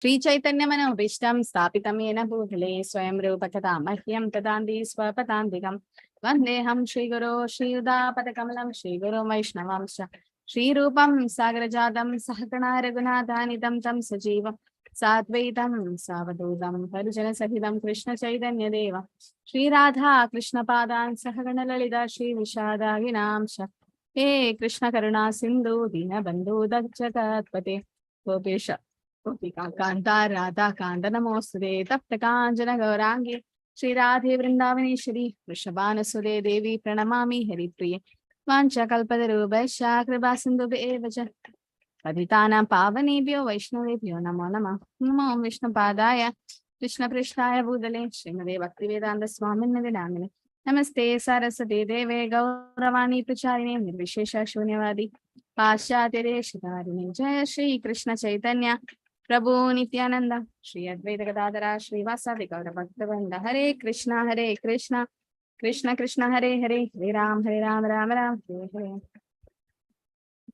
Sri Chaitanya Manobishtam Stapitam Yena Bhutale Swayam Rupakata Mahyam Tadandi Swapatantikam Vandeham Shri Guru Shri Uda Padakamalam Shri Guru Vaishnavamsha Shri Rupam Sagrajadam Sahakana Raghunathanidam Tam Sajivam Satvaitam Savadudam Parijana Sahidam Krishna Chaitanya Deva Shri Radha Krishna Padan Sahagana Lalita Shri Vishada Vinamsha He Krishna Karuna Sindhu Dina Bandhu Dakjatatpate Gopesha Gopika Kanta Radha Kanta Namosade Tapta Kanjana Gaurangi Shri Radhe Vrindavaneshwari Vrishabhana Sude Devi Pranamami Haripriye Vancha Kalpadarubhasya Kripasindhubhye Evacha Patitanam Pavanebhyo Vaishnavebhyo Namo Namah Namo Vishnu Padaya Krishna Prishnaya Bhudale Srimade Bhaktivedanta Swamin Vidamine Namaste Saraswati Deve Gauravani Pracharine Nirvishesha Shunyavadi Paschatya Deshitarini Jaya Shri Krishna Chaitanya Prabhu Nityananda Shri Advaita Gadadhara Shri Vasadi Gaura Bhaktivinoda Hare Krishna Krishna Krishna Hare Hare Hare Ram Ram Ram Hare Hare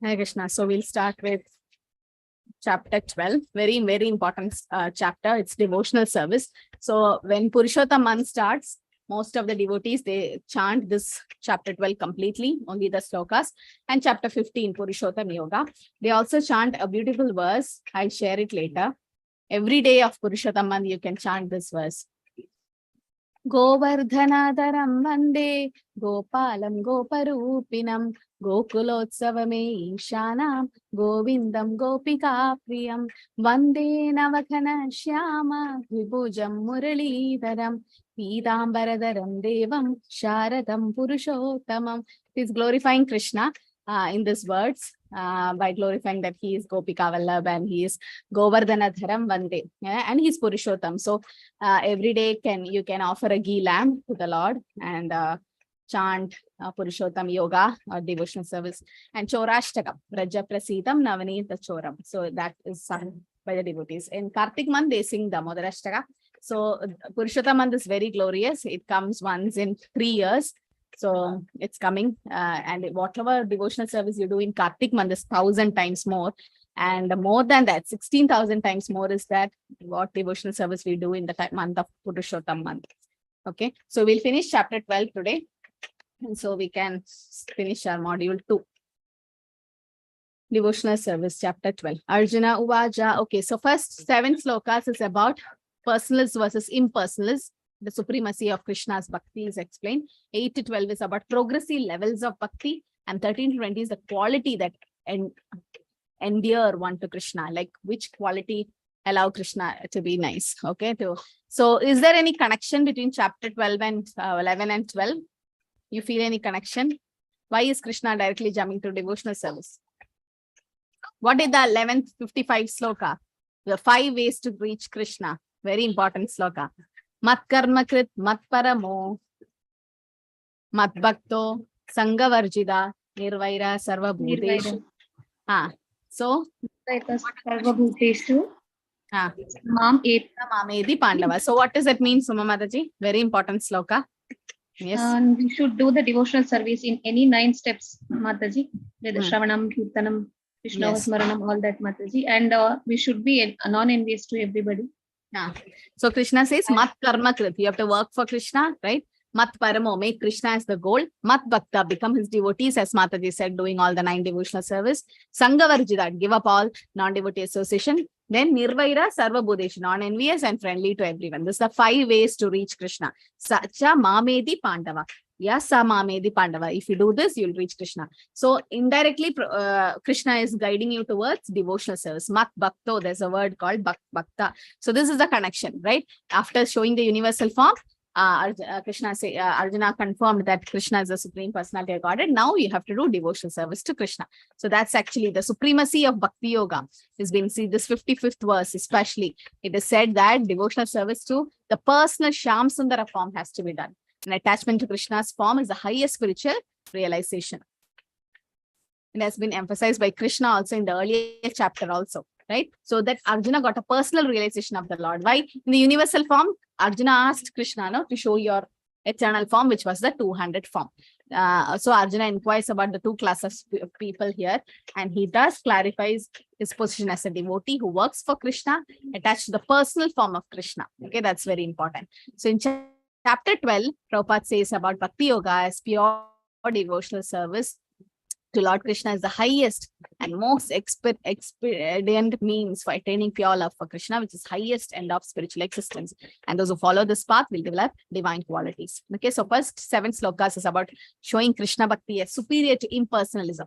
Hare Krishna. So we'll start with chapter 12, very important chapter. It's devotional service. So when Purushottam month starts, most of the devotees, they chant this chapter 12 completely, only the slokas, and chapter 15, Purushottam Yoga. They also chant a beautiful verse. I'll share it later. Every day of Purushottam month, you can chant this verse. Govardhanadaram Vande Gopalam Goparupinam Gokulotsavame Ishanam Govindam Gopika Priyam Vande Navakana Shyama Vibhujam Muralidharam Pidambaradaram Devam Sharadam Purushottamam. He's glorifying Krishna in these words by glorifying that he is Gopika Vallabh and he is Govardhanadharam Vande, and he is Purushottam. So every day you can offer a ghee lamp to the Lord and chant Purushottam Yoga or devotional service, and Chorashtakam Raja Prasidam Navanita Choram. So that is sung by the devotees. In Kartik month they sing Damodarashtaka. So Purushottam month is very glorious. It comes once in 3 years. So it's coming, and whatever devotional service you do in Kartik month is 1,000 times more, and more than that, 16,000 times more is that what devotional service we do in the month of Purushottam month. Okay, so we'll finish chapter 12 today, and so we can finish our module 2. Devotional service, chapter 12. Arjuna Uvaja. Okay, so first 7 slokas is about personalist versus impersonalist. The supremacy of Krishna's Bhakti is explained. 8 to 12 is about progressive levels of Bhakti, and 13 to 20 is the quality that endear one to Krishna, like which quality allow Krishna to be nice. Okay, so is there any connection between chapter 12 and 11 and 12? You feel any connection? Why is Krishna directly jumping to devotional service? What is the 11th 55 sloka? The 5 ways to reach Krishna. Very important sloka. Mat karma krit, mat paramo, mat bhakto, sanghavarjida, nirvaira, sarva bhuteshu. So sarva bhuteshu. Mamedi Pandava. So what does that mean, Suma Mataji? Very important sloka. Yes. We should do the devotional service in any 9 steps, Mataji. With Shravanam, Kirtanam, Krishna Smaranam, all that, Mataji. And we should be non-envious to everybody. So Krishna says, Mat karma krit. You have to work for Krishna, right? Mat paramo, make Krishna as the goal. Mat bhakta, become his devotees, as Mataji said, doing all the 9 devotional service. Sanghavarjida, give up all non-devotee association. Then Nirvaira, Sarva Bhudesh, non-envious and friendly to everyone. This is the 5 ways to reach Krishna. Sacha Mamedi Pandava. Yes, Mamedi Pandava. If you do this, you'll reach Krishna. So indirectly, Krishna is guiding you towards devotional service. Mat Bhakto, there's a word called Bhakta. So this is the connection, right? After showing the universal form, Arjuna confirmed that Krishna is the supreme personality of Godhead. Now you have to do devotional service to Krishna. So that's actually the supremacy of Bhakti Yoga. Is being seen this 55th verse, especially. It is said that devotional service to the personal Shyam Sundara form has to be done. An attachment to Krishna's form is the highest spiritual realization. It has been emphasized by Krishna also in the earlier chapter also, right? So that Arjuna got a personal realization of the Lord. Why? In the universal form, Arjuna asked Krishna to show your eternal form, which was the 200 form. So Arjuna inquires about the two classes of people here, and he thus clarifies his position as a devotee who works for Krishna, attached to the personal form of Krishna. Okay, that's very important. So in chapter 12, Prabhupada says about Bhakti Yoga as pure devotional service to Lord Krishna is the highest and most expedient means for attaining pure love for Krishna, which is highest end of spiritual existence. And those who follow this path will develop divine qualities. Okay, so first 7 slokas is about showing Krishna Bhakti as superior to impersonalism.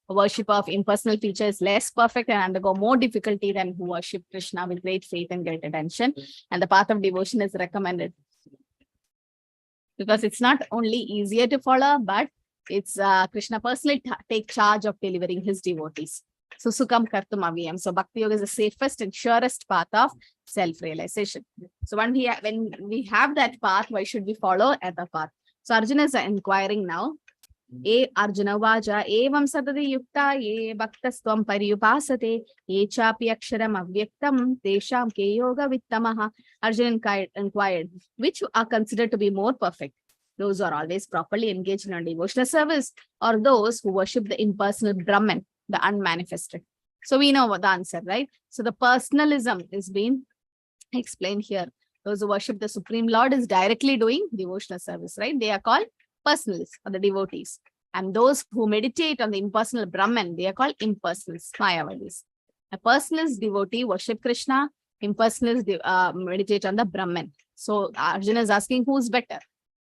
A worship of impersonal features is less perfect and undergo more difficulty than who worship Krishna with great faith and great attention. And the path of devotion is recommended because it's not only easier to follow, but it's Krishna personally take charge of delivering his devotees. So Sukham Kartum Aviyam. So Bhakti Yoga is the safest and surest path of self-realization. So when we have that path, why should we follow other path? So Arjuna is inquiring now. E Arjuna Vaja evam sadadi yukta ye bhaktasvam pariyupasate ye chapi aksharam avyaktam tesham ke yoga vittamaha. Arjuna inquired, which are considered to be more perfect? Those who are always properly engaged in a devotional service, or those who worship the impersonal Brahman, the unmanifested? So we know what the answer, right? So the personalism is being explained here. Those who worship the Supreme Lord is directly doing devotional service, right? They are called personalists or the devotees. And those who meditate on the impersonal Brahman, they are called impersonalists, Mayavadis. A personalist devotee worship Krishna, impersonalists meditate on the Brahman. So Arjuna is asking who's better.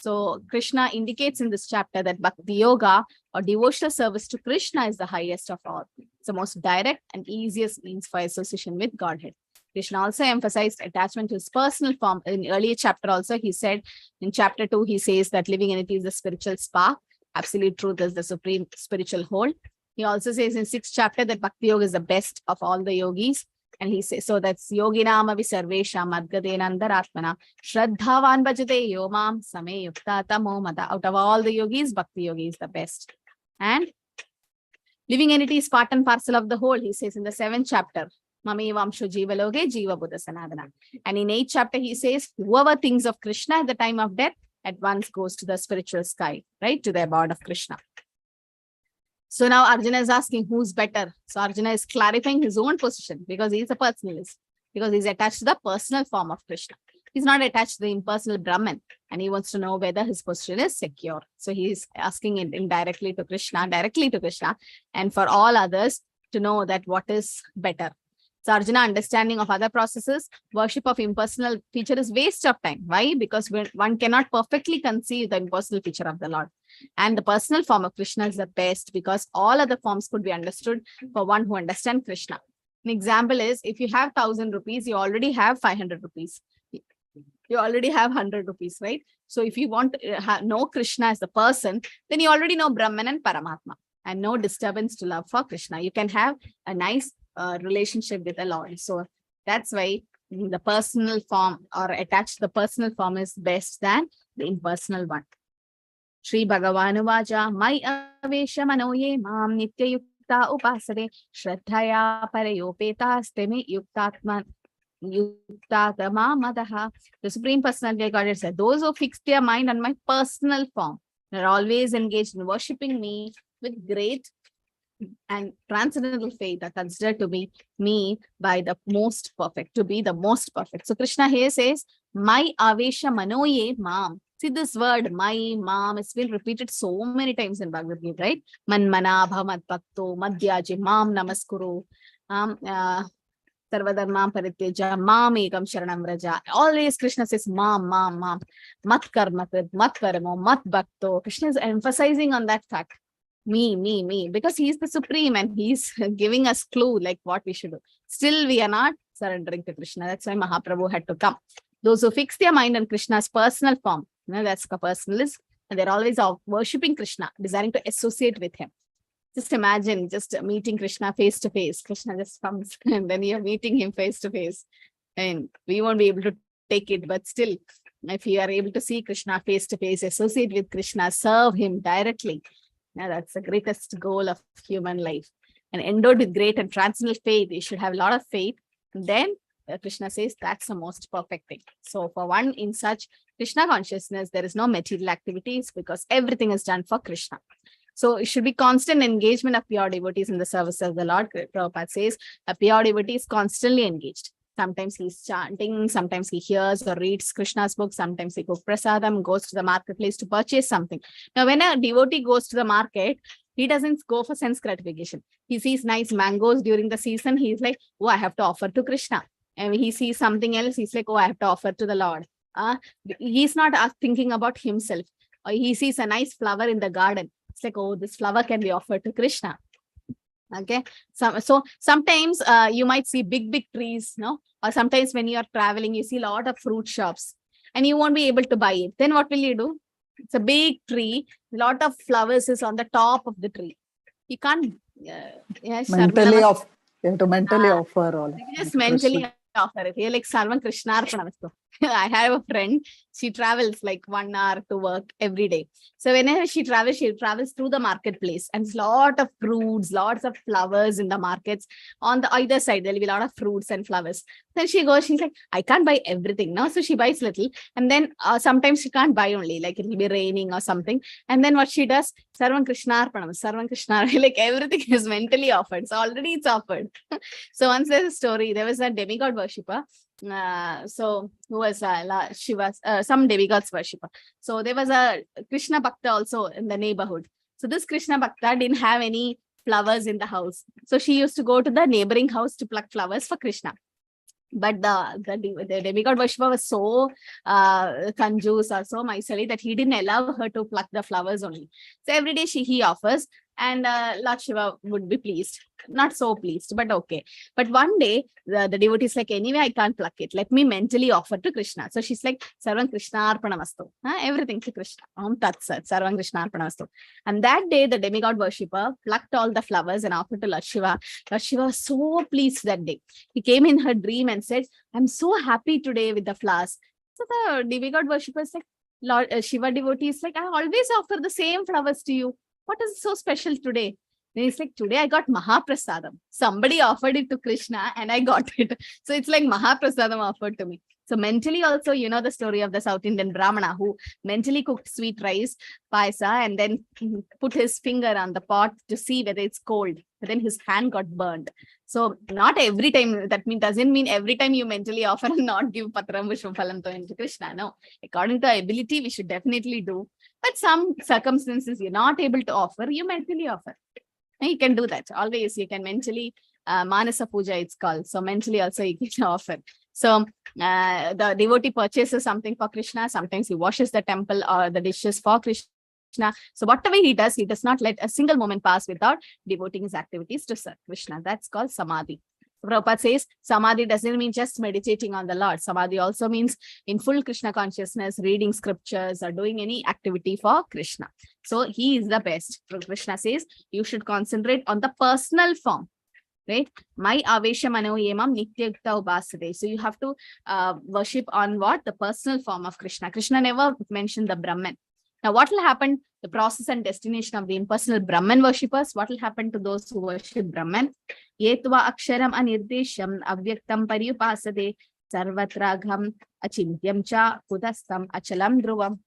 So Krishna indicates in this chapter that Bhakti Yoga or devotional service to Krishna is the highest of all. It's the most direct and easiest means for association with Godhead. Krishna also emphasized attachment to his personal form. In earlier chapter also, he said, in chapter 2, he says that living entity is the spiritual spark. Absolute truth is the supreme spiritual whole. He also says in 6th chapter that Bhakti Yoga is the best of all the yogis. And he says, so that's yoginam avisarvesha madgadena andaratmana shraddhavan bhajate yomam same yukta tamo mada. Out of all the yogis, Bhakti Yogi is the best. And living entity is part and parcel of the whole. He says in the 7th chapter, Mami Vamsho Jiva Loge Jiva Buddha Sanadana. And in 8th chapter, he says, whoever thinks of Krishna at the time of death at once goes to the spiritual sky, right? To the abode of Krishna. So now Arjuna is asking who's better. So Arjuna is clarifying his own position because he's a personalist, because he's attached to the personal form of Krishna. He's not attached to the impersonal Brahman, and he wants to know whether his position is secure. So he's asking it indirectly to Krishna, directly to Krishna, and for all others to know that what is better. So Arjuna understanding of other processes, worship of impersonal feature is waste of time. Why? Because one cannot perfectly conceive the impersonal feature of the Lord. And the personal form of Krishna is the best because all other forms could be understood for one who understands Krishna. An example is, if you have 1,000 rupees, you already have 500 rupees. You already have 100 rupees, right? So if you want to know Krishna as the person, then you already know Brahman and Paramatma and no disturbance to love for Krishna. You can have a nice relationship with the Lord. So that's why the personal form or attached to the personal form is best than the impersonal one. Shri Bhagavanu Vaja, Mai Avesha Manoye Mam Nitya Yukta Upasade Shraddhaya Parayopeta Stemi Yuktatma Yuktatama Madaha. The Supreme Personality of Godhead said, those who fix their mind on my personal form are always engaged in worshipping me with great and transcendental faith are considered to be me by the most perfect, to be the most perfect. So Krishna here says, my avesha manoye mam. See this word, my, mam, it's been repeated so many times in Bhagavad Gita, right? Manmana bhavat bhakto madhyaji mam namaskuru. Sarvadharma parityaja mam ekam sharanam vraja. Always Krishna says mam, mam. Mat karma, mat paramo, mat bhakto. Krishna is emphasizing on that fact. Me, because he is the supreme and he's giving us clue like what we should do. Still, we are not surrendering to Krishna. That's why Mahaprabhu had to come. Those who fix their mind on Krishna's personal form, that's a personalist, and they're always worshipping Krishna, desiring to associate with him. Just imagine just meeting Krishna face to face. Krishna just comes and then you're meeting him face to face. And we won't be able to take it, but still, if you are able to see Krishna face to face, associate with Krishna, serve him directly, that's the greatest goal of human life. And endowed with great and transcendental faith, you should have a lot of faith. And then Krishna says that's the most perfect thing. So for one, in such Krishna consciousness, there is no material activities because everything is done for Krishna. So it should be constant engagement of pure devotees in the service of the Lord. Prabhupada says a pure devotee is constantly engaged. Sometimes he's chanting, sometimes he hears or reads Krishna's book, sometimes he cooks prasadam, goes to the marketplace to purchase something. Now, when a devotee goes to the market, he doesn't go for sense gratification. He sees nice mangoes during the season. He's like, oh, I have to offer to Krishna. And he sees something else. He's like, oh, I have to offer to the Lord. He's not thinking about himself. He sees a nice flower in the garden. It's like, oh, this flower can be offered to Krishna. Okay. So sometimes you might see big trees, no? Or sometimes when you are traveling, you see a lot of fruit shops and you won't be able to buy it. Then what will you do? It's a big tree, a lot of flowers is on the top of the tree. You can't mentally you have to mentally offer all. Just mentally offer it. You're like Sarvam Krishna. I have a friend, she travels like 1 hour to work every day. So whenever she travels through the marketplace, and a lot of fruits, lots of flowers in the markets. On the either side, there'll be a lot of fruits and flowers. Then she goes, she's like, I can't buy everything now. So she buys little. And then sometimes she can't buy only, like it'll be raining or something. And then what she does, Sarvam Krishna Arpanam, Sarvam Krishna, like everything is mentally offered. So already it's offered. So once there's a story, there was a demigod worshipper. So who was she was some demigods worshipper. So there was a Krishna Bhakta also in the neighborhood. So this Krishna Bhakta didn't have any flowers in the house. So she used to go to the neighboring house to pluck flowers for Krishna. But the demigod worshipper was so conjuice or so miserly that he didn't allow her to pluck the flowers only. So every day he offers, and Lord Shiva would be pleased. Not so pleased, but okay. But one day, the devotee is like, anyway, I can't pluck it. Let me mentally offer to Krishna. So she's like, Sarvam Krishna Arpanamastu. Everything to Krishna. Om Tat Sat, Sarvam Krishna Arpanamastu. And that day, the demigod worshipper plucked all the flowers and offered to Lord Shiva. Lord Shiva was so pleased that day. He came in her dream and said, I'm so happy today with the flowers. So the demigod worshipper is like, Lord Shiva devotee is like, I always offer the same flowers to you. What is so special today? Then he's like, today I got Mahaprasadam. Somebody offered it to Krishna and I got it. So it's like Mahaprasadam offered to me. So mentally also, you know the story of the South Indian Brahmana who mentally cooked sweet rice, paisa, and then put his finger on the pot to see whether it's cold. But then his hand got burned. So not every time, doesn't mean every time you mentally offer and not give Patram Vishwaphalam to Krishna. No, according to our ability, we should definitely do. But some circumstances you're not able to offer, you mentally offer. And you can do that. Always you can mentally, Manasa Puja it's called. So mentally also you can offer. So the devotee purchases something for Krishna. Sometimes he washes the temple or the dishes for Krishna. So whatever he does not let a single moment pass without devoting his activities to serve Krishna. That's called Samadhi. Prabhupada says Samadhi doesn't mean just meditating on the Lord. Samadhi also means in full Krishna consciousness, reading scriptures or doing any activity for Krishna. So he is the best. Krishna says you should concentrate on the personal form. Right? My avesha mano yemam nityakta upasade. So you have to worship on what? The personal form of Krishna. Krishna never mentioned the Brahman. Now what will happen? The process and destination of the impersonal Brahman worshippers. What will happen to those who worship Brahman? Yetva aksharam anirdesham avyaktam pariyupasade sarvatragham achintyam cha kudastam achalam dhruvam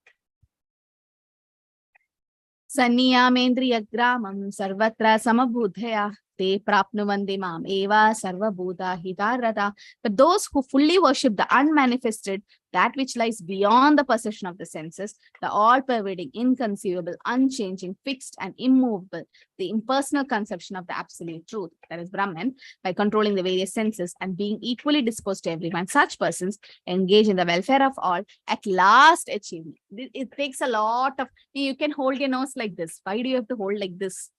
sanniyamendriya gramam sarvatra samabhudhaya te prapnuvandi mam eva sarvabhuta hitarata. But those who fully worship the unmanifested, that which lies beyond the possession of the senses, the all-pervading, inconceivable, unchanging, fixed and immovable, the impersonal conception of the absolute truth, that is Brahman, by controlling the various senses and being equally disposed to everyone, such persons engage in the welfare of all, at last achieve. It takes a lot of, you can hold your nose like this. Why do you have to hold like this?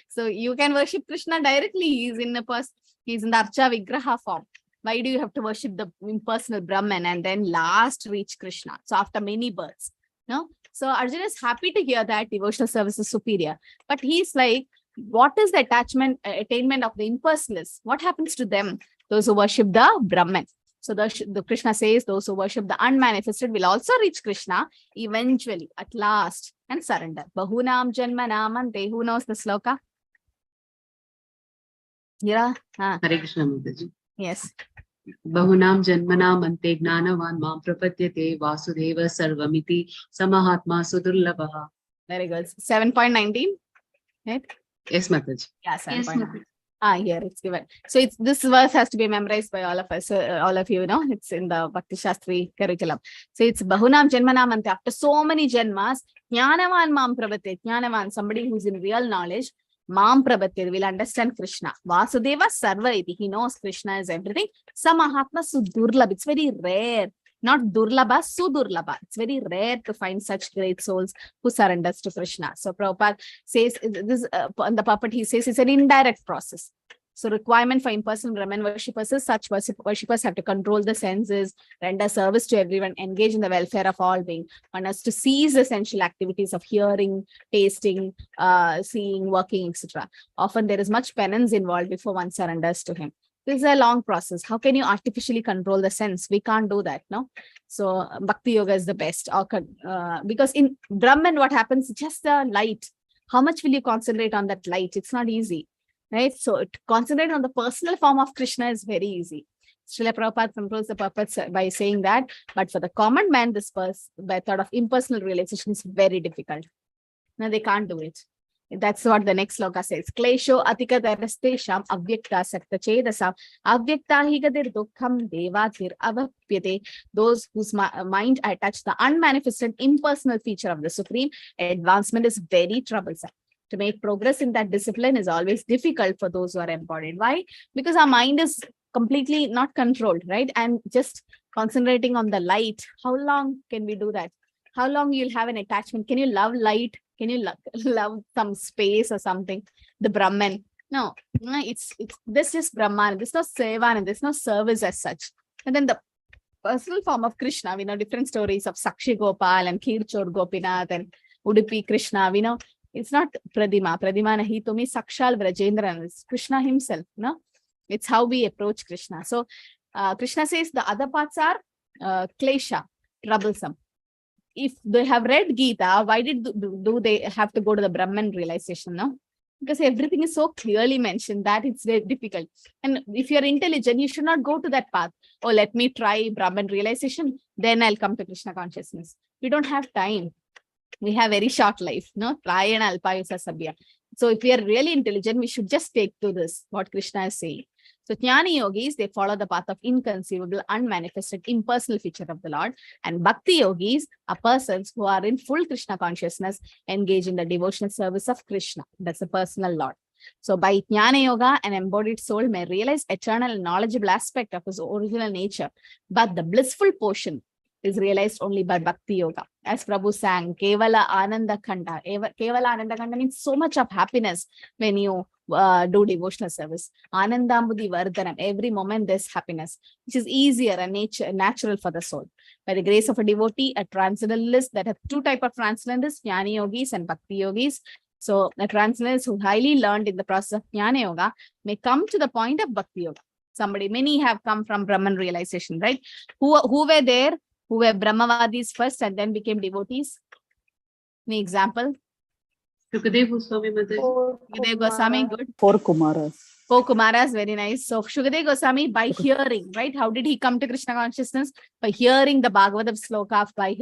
So you can worship Krishna directly. He's in the Archa Vigraha form. Why do you have to worship the impersonal Brahman and then last reach Krishna? So after many births, no? So Arjuna is happy to hear that devotional service is superior. But he's like, what is the attainment of the impersonalists? What happens to them? Those who worship the Brahman. So the Krishna says those who worship the unmanifested will also reach Krishna eventually, at last, and surrender. Bahunam janmanam ante. Who knows the sloka? Yeah. Hare Krishna Mataji. Yes. Bahunam Janmanam Ante Gnanavan Mam Prapadyate Vasudeva Sarvamiti Samahatma Sudurlabha. Very good. 7.19. Right? Yes, Mataji. Yeah, Yes, 7.19. Mataji. Here it's given. So it's this verse has to be memorized by all of us, all of you know. It's in the Bhakti Shastri curriculum. So it's Bahunam Janmanam Ante. After so many janmas, Jnanavan Mam Prabhate. Jnanavan, somebody who's in real knowledge, Mam Prabhate will understand Krishna. Vasudeva Sarva iti. He knows Krishna is everything. Samahatma Sudurlabh. It's very rare. Not Durlabha, Sudurlabha. It's very rare to find such great souls who surrenders to Krishna. So Prabhupada says this on the puppet, he says it's an indirect process. So requirement for impersonal Brahman worshippers is such worshippers have to control the senses, render service to everyone, engage in the welfare of all beings. One has to cease essential activities of hearing, tasting, seeing, working, etc. Often there is much penance involved before one surrenders to him. This is a long process. How can you artificially control the sense? We can't do that, no? So Bhakti Yoga is the best. Because in Brahman, what happens? Just the light. How much will you concentrate on that light? It's not easy, right? So to concentrate on the personal form of Krishna is very easy. Srila Prabhupada controls the purpose by saying that. But for the common man, this method of impersonal realization is very difficult. No, they can't do it. That's what the next sloka says. Klesho atika darastesham avyakta sakta chedasam avyakta higadir dukkham devatir avapyate. Those whose mind attach the unmanifested impersonal feature of the Supreme, advancement is very troublesome. To make progress in that discipline is always difficult for those who are embodied. Why? Because our mind is completely not controlled, right? And just concentrating on the light. How long can we do that? How long you'll have an attachment? Can you love light? Can you love some space or something? The Brahman. No, it's this is Brahman. There's no Sevan, there's no service as such. And then the personal form of Krishna, we know different stories of Sakshi Gopal and Kirchor Gopinath and Udupi Krishna. We know it's not Pradima. Pradima nahi tumi Sakshal Vrajendran. It's Krishna himself. No, it's how we approach Krishna. So Krishna says the other parts are klesha, troublesome. If they have read Gita, why do they have to go to the Brahman realization? No, because everything is so clearly mentioned that it's very difficult. And if you're intelligent, you should not go to that path. Oh, let me try Brahman realization, then I'll come to Krishna consciousness. We don't have time. We have very short life. No, try and alpayusa sabya. So if we are really intelligent, we should just take to this, what Krishna is saying. So Jnani yogis, they follow the path of inconceivable, unmanifested, impersonal feature of the Lord. And Bhakti yogis are persons who are in full Krishna consciousness, engage in the devotional service of Krishna. That's the personal Lord. So by Jnana Yoga, an embodied soul may realize eternal and knowledgeable aspect of his original nature. But the blissful portion is realized only by Bhakti Yoga. As Prabhu sang, Kevala Ananda Khanda. Kevala Ananda Khanda means so much of happiness when you do devotional service. Anandambudi Vardhanam. Every moment there's happiness, which is easier and natural for the soul. By the grace of a devotee, a transcendentalist, that have two types of transcendentalists, Jnani Yogis and Bhakti Yogis. So the transcendentalists who highly learned in the process of Jnana Yoga may come to the point of Bhakti Yoga. Many have come from Brahman realization, right? Who were there? Who were Brahmavadis first and then became devotees? Any example? Shukadeva Goswami, Mataji. Shukadeva Goswami, good. 4 Kumaras. 4 Kumaras, very nice. So Shukadeva Goswami, by hearing, right? How did he come to Krishna consciousness? By hearing the Bhagavad sloka by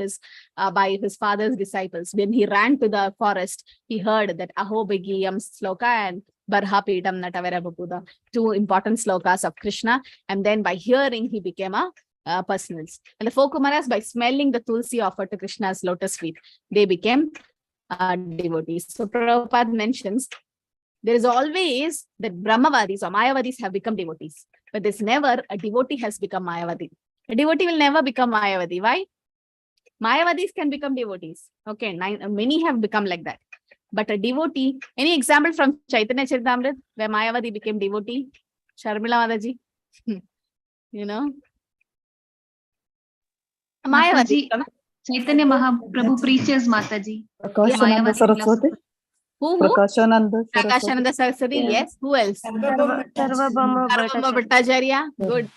his father's disciples. When he ran to the forest, he heard that Aho Begiyam sloka and Barhapitam Natavera Bapuda, 2 important slokas of Krishna. And then by hearing, he became a personals. And the 4 Kumaras, by smelling the tulsi offered to Krishna's lotus feet, they became devotees. So Prabhupada mentions there is always that Brahmavadis or Mayavadis have become devotees, but there's never a devotee has become Mayavadi. A devotee will never become Mayavadi. Why? Mayavadis can become devotees. Okay, many have become like that. But a devotee, any example from Chaitanya Charitamrita where Mayavadi became devotee? Sharmila Mataji, you know? Mayavadi. Chaitanya Mahaprabhu preaches, Mataji. Prakashananda Saraswati. Who? Prakashananda Saraswati, yes. Who else? Sarvabhauma Bhattacharya. Good.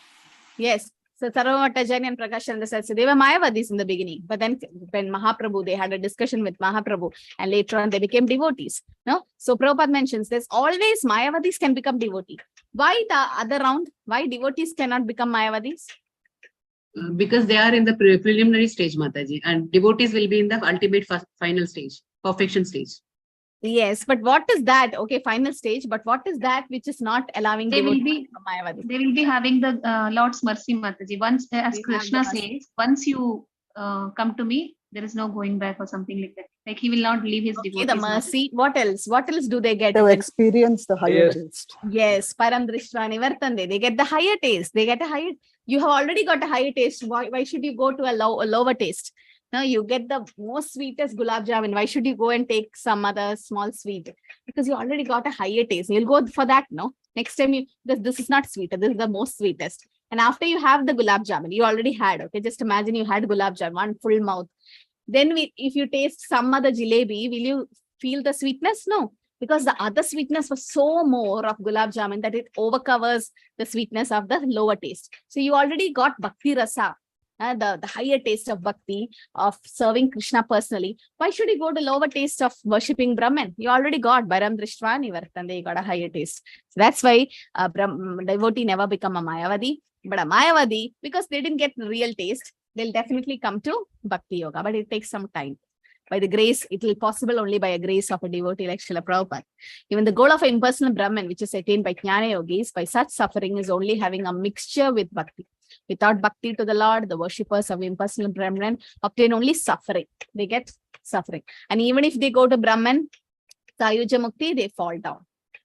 Yes. So Sarvabhauma Bhattacharya and Prakashananda Saraswati, they were Mayavadis in the beginning. But then when Mahaprabhu, they had a discussion with Mahaprabhu and later on they became devotees. No? So Prabhupada mentions there's always Mayavadis can become devotee. Why the other round? Why devotees cannot become Mayavadis? Because they are in the preliminary stage, Mataji, and devotees will be in the ultimate final stage, perfection stage. Yes, but what is that? Okay, final stage, but what is that which is not allowing They will devotees be to become Mayavadis? they will be having the Lord's mercy, Mataji. Once, as They have Krishna the mercy. says, once you come to me, there is no going back or something like that. Like he will not leave his Okay, devotees. the Mataji. mercy. What else? What else do they get? They've when- experienced the higher taste. Yes, param drishva nivartande. They get the higher taste. They get a higher. You have already got a higher taste. Why should you go to a lower taste? No, you get the most sweetest gulab jamun. Why should you go and take some other small sweet? Because you already got a higher taste. You'll go for that, no? Next time this is not sweeter. This is the most sweetest. And after you have the gulab jamun, you already had. Okay, just imagine you had gulab jamun, one full mouth. Then if you taste some other jalebi, will you feel the sweetness? No. Because the other sweetness was so more of gulab jamun that it overcovers the sweetness of the lower taste. So you already got bhakti rasa, the higher taste of bhakti, of serving Krishna personally. Why should you go to lower taste of worshipping Brahman? You already got Baram Drishtva Nivartande, you got a higher taste. So that's why devotee never become a Mayavadi. But a Mayavadi, because they didn't get the real taste, they'll definitely come to Bhakti Yoga. But it takes some time. By the grace, it will be possible only by a grace of a devotee like Srila Prabhupada. Even the goal of impersonal Brahman, which is attained by Jnana Yogis, by such suffering is only having a mixture with Bhakti. Without Bhakti to the Lord, the worshippers of impersonal Brahman obtain only suffering. They get suffering. And even if they go to Brahman, Sayuja Mukti, they fall down.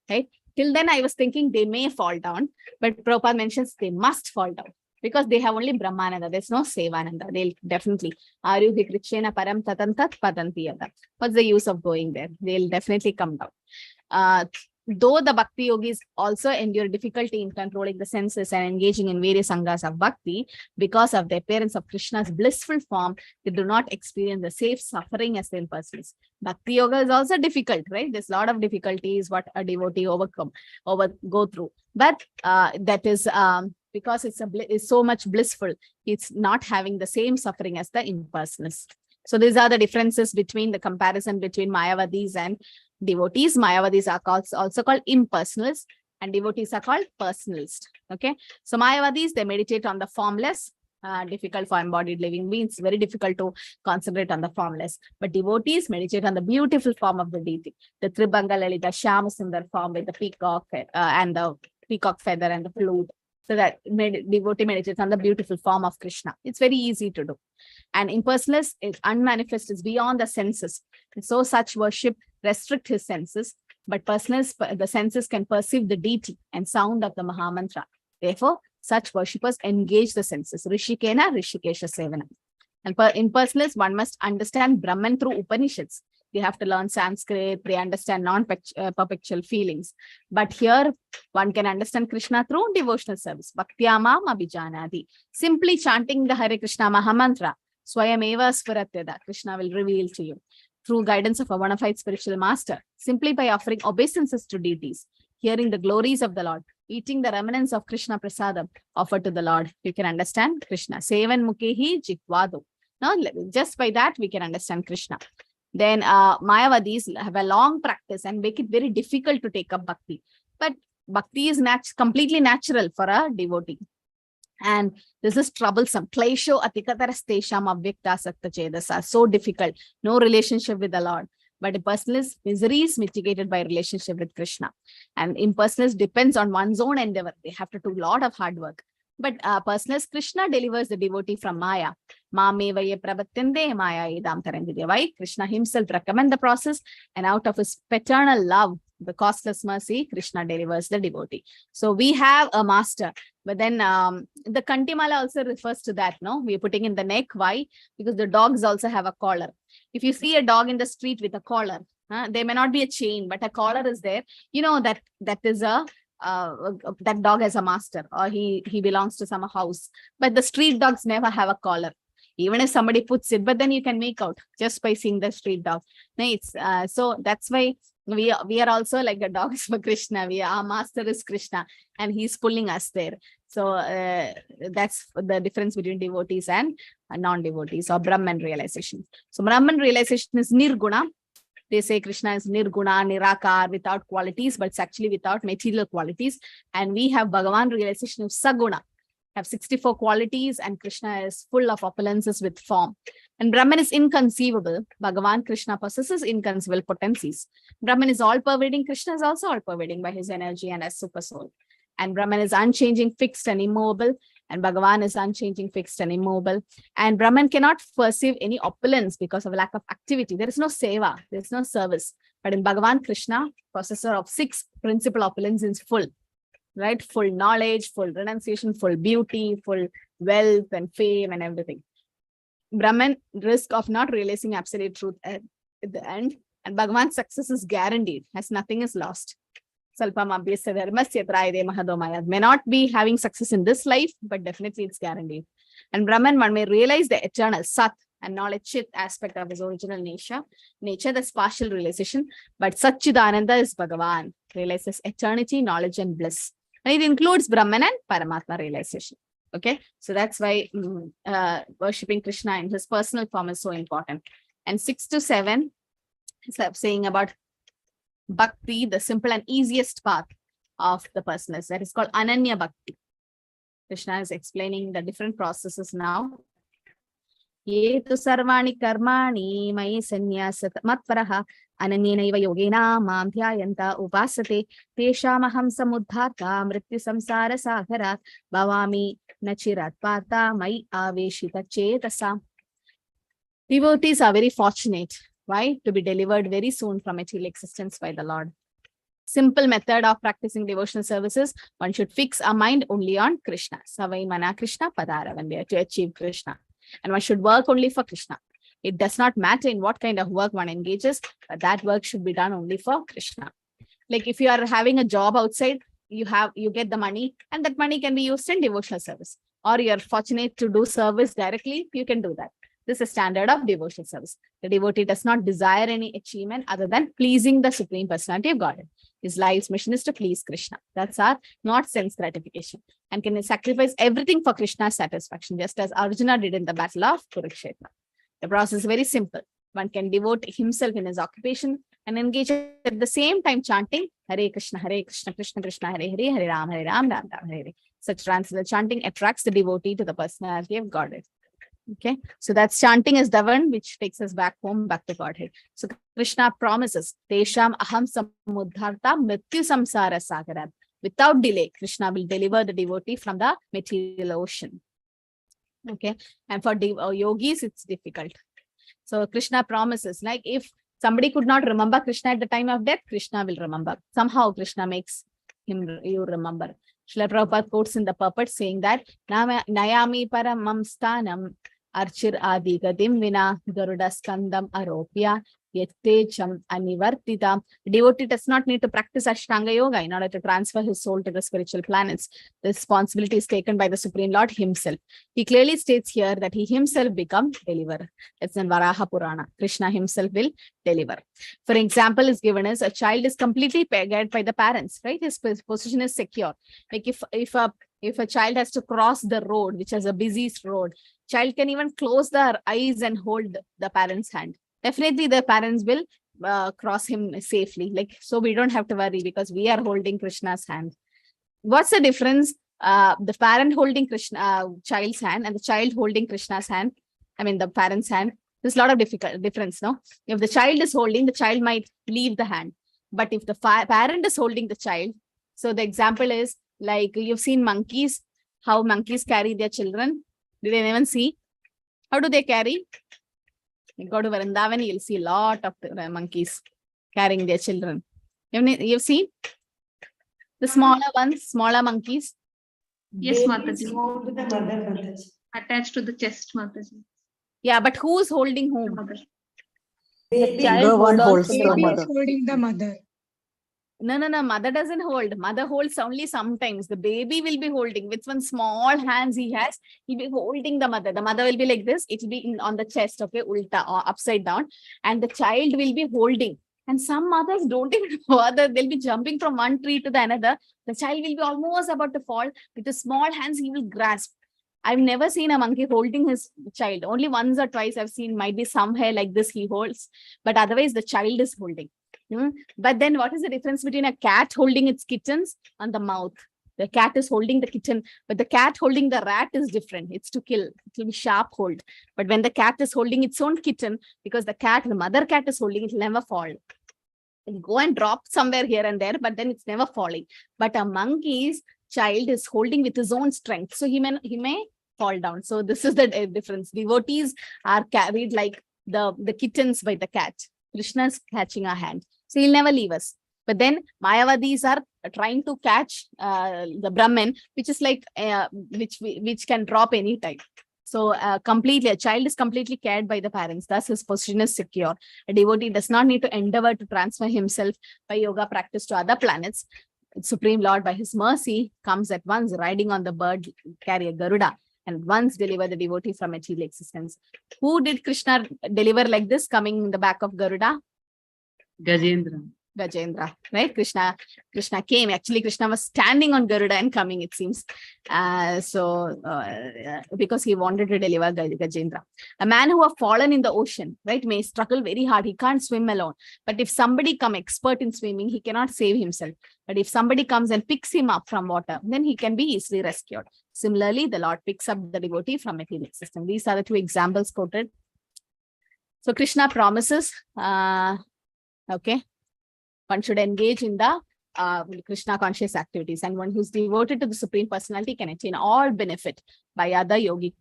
Right? Till then, I was thinking they may fall down, but Prabhupada mentions they must fall down. Because they have only Brahmananda, there's no Sevananda. They'll definitely, Aryuhi Krishena Param Tatantat Padanti Yada. What's the use of going there? They'll definitely come down. Though the Bhakti yogis also endure difficulty in controlling the senses and engaging in various angas of Bhakti, because of the appearance of Krishna's blissful form, they do not experience the same suffering as the impersonalists. Bhakti yoga is also difficult, right? There's a lot of difficulties what a devotee go through. But that is because it's so much blissful, it's not having the same suffering as the impersonalists. So these are the differences between the comparison between Mayavadis and devotees. Mayavadis are also called impersonalists and devotees are called personalists. Okay. So Mayavadis, they meditate on the formless, difficult for embodied living beings, very difficult to concentrate on the formless. But devotees meditate on the beautiful form of the deity, the Tribhanga Lalita Shyama Sundar form with the peacock and the peacock feather and the flute. So that devotee meditates on the beautiful form of Krishna. It's very easy to do. And impersonalist is unmanifest, is beyond the senses. And so such worship restrict his senses, but the senses can perceive the deity and sound of the Mahamantra. Therefore, such worshippers engage the senses. Rishikena, Rishikesha Sevana. And impersonalists, one must understand Brahman through Upanishads. They have to learn Sanskrit, they understand non-perpetual feelings. But here, one can understand Krishna through devotional service. Bhaktyamam abhijanadi. Simply chanting the Hare Krishna Mahamantra, Swayameva Spuratyada, Krishna will reveal to you. Through guidance of a bona fide spiritual master, simply by offering obeisances to deities, hearing the glories of the Lord, eating the remnants of Krishna Prasadam offered to the Lord, you can understand Krishna. Sevan Mukehi Jitvadu. Now, just by that, we can understand Krishna. Then Mayavadis have a long practice and make it very difficult to take up Bhakti. But Bhakti is completely natural for a devotee. And this is troublesome. Klesho atikatara abhyakta sakta chedasa. So difficult. No relationship with the Lord. But a personalist, misery is mitigated by relationship with Krishna. And impersonalist depends on one's own endeavor. They have to do a lot of hard work. But personalist, Krishna delivers the devotee from Maya. Mamevaye prabatyande Maya idam tarangideya. Why? Krishna himself recommends the process, and out of his paternal love, the costless mercy, Krishna delivers the devotee. So we have a master. But then the Kantimala also refers to that, no? We are putting in the neck. Why? Because the dogs also have a collar. If you see a dog in the street with a collar, there may not be a chain, but a collar is there. You know that is that dog has a master, or he belongs to some house. But the street dogs never have a collar. Even if somebody puts it, but then you can make out just by seeing the street dog. So that's why we are also like the dogs for Krishna. Our master is Krishna, and he's pulling us there. So that's the difference between devotees and non-devotees, or Brahman realization. So Brahman realization is nirguna. They say Krishna is nirguna, nirakar, without qualities, but it's actually without material qualities. And we have Bhagavan realization of saguna, have 64 qualities, and Krishna is full of opulences with form. And Brahman is inconceivable. Bhagavan Krishna possesses inconceivable potencies. Brahman is all-pervading. Krishna is also all-pervading by his energy and as super soul. And Brahman is unchanging, fixed, and immobile. And Bhagavan is unchanging, fixed, and immobile. And Brahman cannot perceive any opulence because of lack of activity. There is no seva, there is no service. But in Bhagavan Krishna, possessor of 6 principal opulence is full, right? Full knowledge, full renunciation, full beauty, full wealth and fame and everything. Brahman risk of not realizing absolute truth at the end. And Bhagavan's success is guaranteed, as nothing is lost. May not be having success in this life, but definitely it's guaranteed. And Brahman, one may realize the eternal Sat and knowledge Chit aspect of his original nature, that's partial realization, but Satchidananda is Bhagavan, realizes eternity, knowledge, and bliss. And it includes Brahman and Paramatma realization. Okay, so that's why worshipping Krishna in his personal form is so important. And 6 to 7 is saying about Bhakti, the simple and easiest path of the personal. That is called Ananya Bhakti. Krishna is explaining the different processes now. Ye tu sarvani karmani mai sannyasat matparaha ananyena iva yogena mam dhyayanta upasate teshamaham samuddhata mrityu samsara sagarat bhavami nachirat partha mai aveshita chetasa. Devotees are very fortunate. Why? To be delivered very soon from material existence by the Lord. Simple method of practicing devotional services. One should fix our mind only on Krishna. Savai mana Krishna padara, when we are to achieve Krishna. And one should work only for Krishna. It does not matter in what kind of work one engages, but that work should be done only for Krishna. Like if you are having a job outside, you get the money, and that money can be used in devotional service. Or you are fortunate to do service directly, you can do that. This is standard of devotional service. The devotee does not desire any achievement other than pleasing the Supreme Personality of Godhead. His life's mission is to please Krishna. That's our not sense gratification. And can sacrifice everything for Krishna's satisfaction, just as Arjuna did in the battle of Kurukshetra. The process is very simple. One can devote himself in his occupation and engage at the same time chanting Hare Krishna, Krishna Krishna, Hare Hare, Hare Ram, Ram Ram, Hare Hare. Such transcendental chanting attracts the devotee to the personality of Godhead. Okay, so that's chanting is the one which takes us back home, back to Godhead. So Krishna promises, Tesham aham samuddharta mrityu samsara sagarat. Without delay, Krishna will deliver the devotee from the material ocean. Okay, and for yogis, it's difficult. So Krishna promises, like if somebody could not remember Krishna at the time of death, Krishna will remember. Somehow Krishna makes you remember. Srila Prabhupada quotes in the purport saying that Nayami paramam sthanam archir adi gadim vina garuda skandam aropya yattecham anivartita. Devotee does not need to practice Ashtanga Yoga in order to transfer his soul to the spiritual planets. The responsibility is taken by the Supreme Lord himself. He clearly states here that he himself become deliverer. It's in Varaha Purana. Krishna himself will deliver. For example, is given as a child is completely guided by the parents, right? His position is secure. Like if a child has to cross the road, which is a busy road, child can even close their eyes and hold the parent's hand. Definitely the parents will cross him safely. Like, so we don't have to worry because we are holding Krishna's hand. What's the difference? The parent holding child's hand and the child holding Krishna's hand. I mean, the parent's hand. There's a lot of difference, no? If the child is holding, the child might leave the hand. But if the parent is holding the child, so the example is like you've seen monkeys, how monkeys carry their children. Did anyone see? How do they carry? You go to Vrindavan, you'll see a lot of monkeys carrying their children. You've seen? The smaller ones, smaller monkeys. Yes, Mataji. Attached to the chest, Mataji. Yeah, but who's holding whom? Mother. The child holds the mother. holding the mother. No. Mother doesn't hold. Mother holds only sometimes. The baby will be holding. With one small hands he has, he'll be holding the mother. The mother will be like this. It will be on the chest, okay, ulta or upside down. And the child will be holding. And some mothers don't even bother. They'll be jumping from one tree to the another. The child will be almost about to fall. With the small hands, he will grasp. I've never seen a monkey holding his child. Only once or twice I've seen, might be somewhere like this he holds, but otherwise the child is holding. But then what is the difference between a cat holding its kittens on the mouth? The cat is holding the kitten, but the cat holding the rat is different. It's to kill. It will be sharp hold. But when the cat is holding its own kitten, because the mother cat is holding, it will never fall. It'll go and drop somewhere here and there, but then it's never falling. But a monkey's child is holding with his own strength, so he may fall down. So this is the difference. Devotees are carried like the kittens by the cat. Krishna's catching our hand, so he'll never leave us. But then Mayavadis are trying to catch the Brahman, which is like which can drop any time. So completely, a child is completely cared by the parents. Thus, his position is secure. A devotee does not need to endeavor to transfer himself by yoga practice to other planets. Supreme Lord, by his mercy, comes at once riding on the bird carrier Garuda, and at once deliver the devotee from material existence. Who did Krishna deliver like this, coming in the back of Garuda? Gajendra, right? Krishna came. Actually, Krishna was standing on Garuda and coming, it seems. Because he wanted to deliver Gajendra. A man who have fallen in the ocean, right, may struggle very hard. He can't swim alone. But if somebody come expert in swimming, he cannot save himself. But if somebody comes and picks him up from water, then he can be easily rescued. Similarly, the Lord picks up the devotee from material system. These are the two examples quoted. So Krishna promises, okay, one should engage in the Krishna conscious activities, and one who's devoted to the Supreme Personality can attain all benefit by other yogic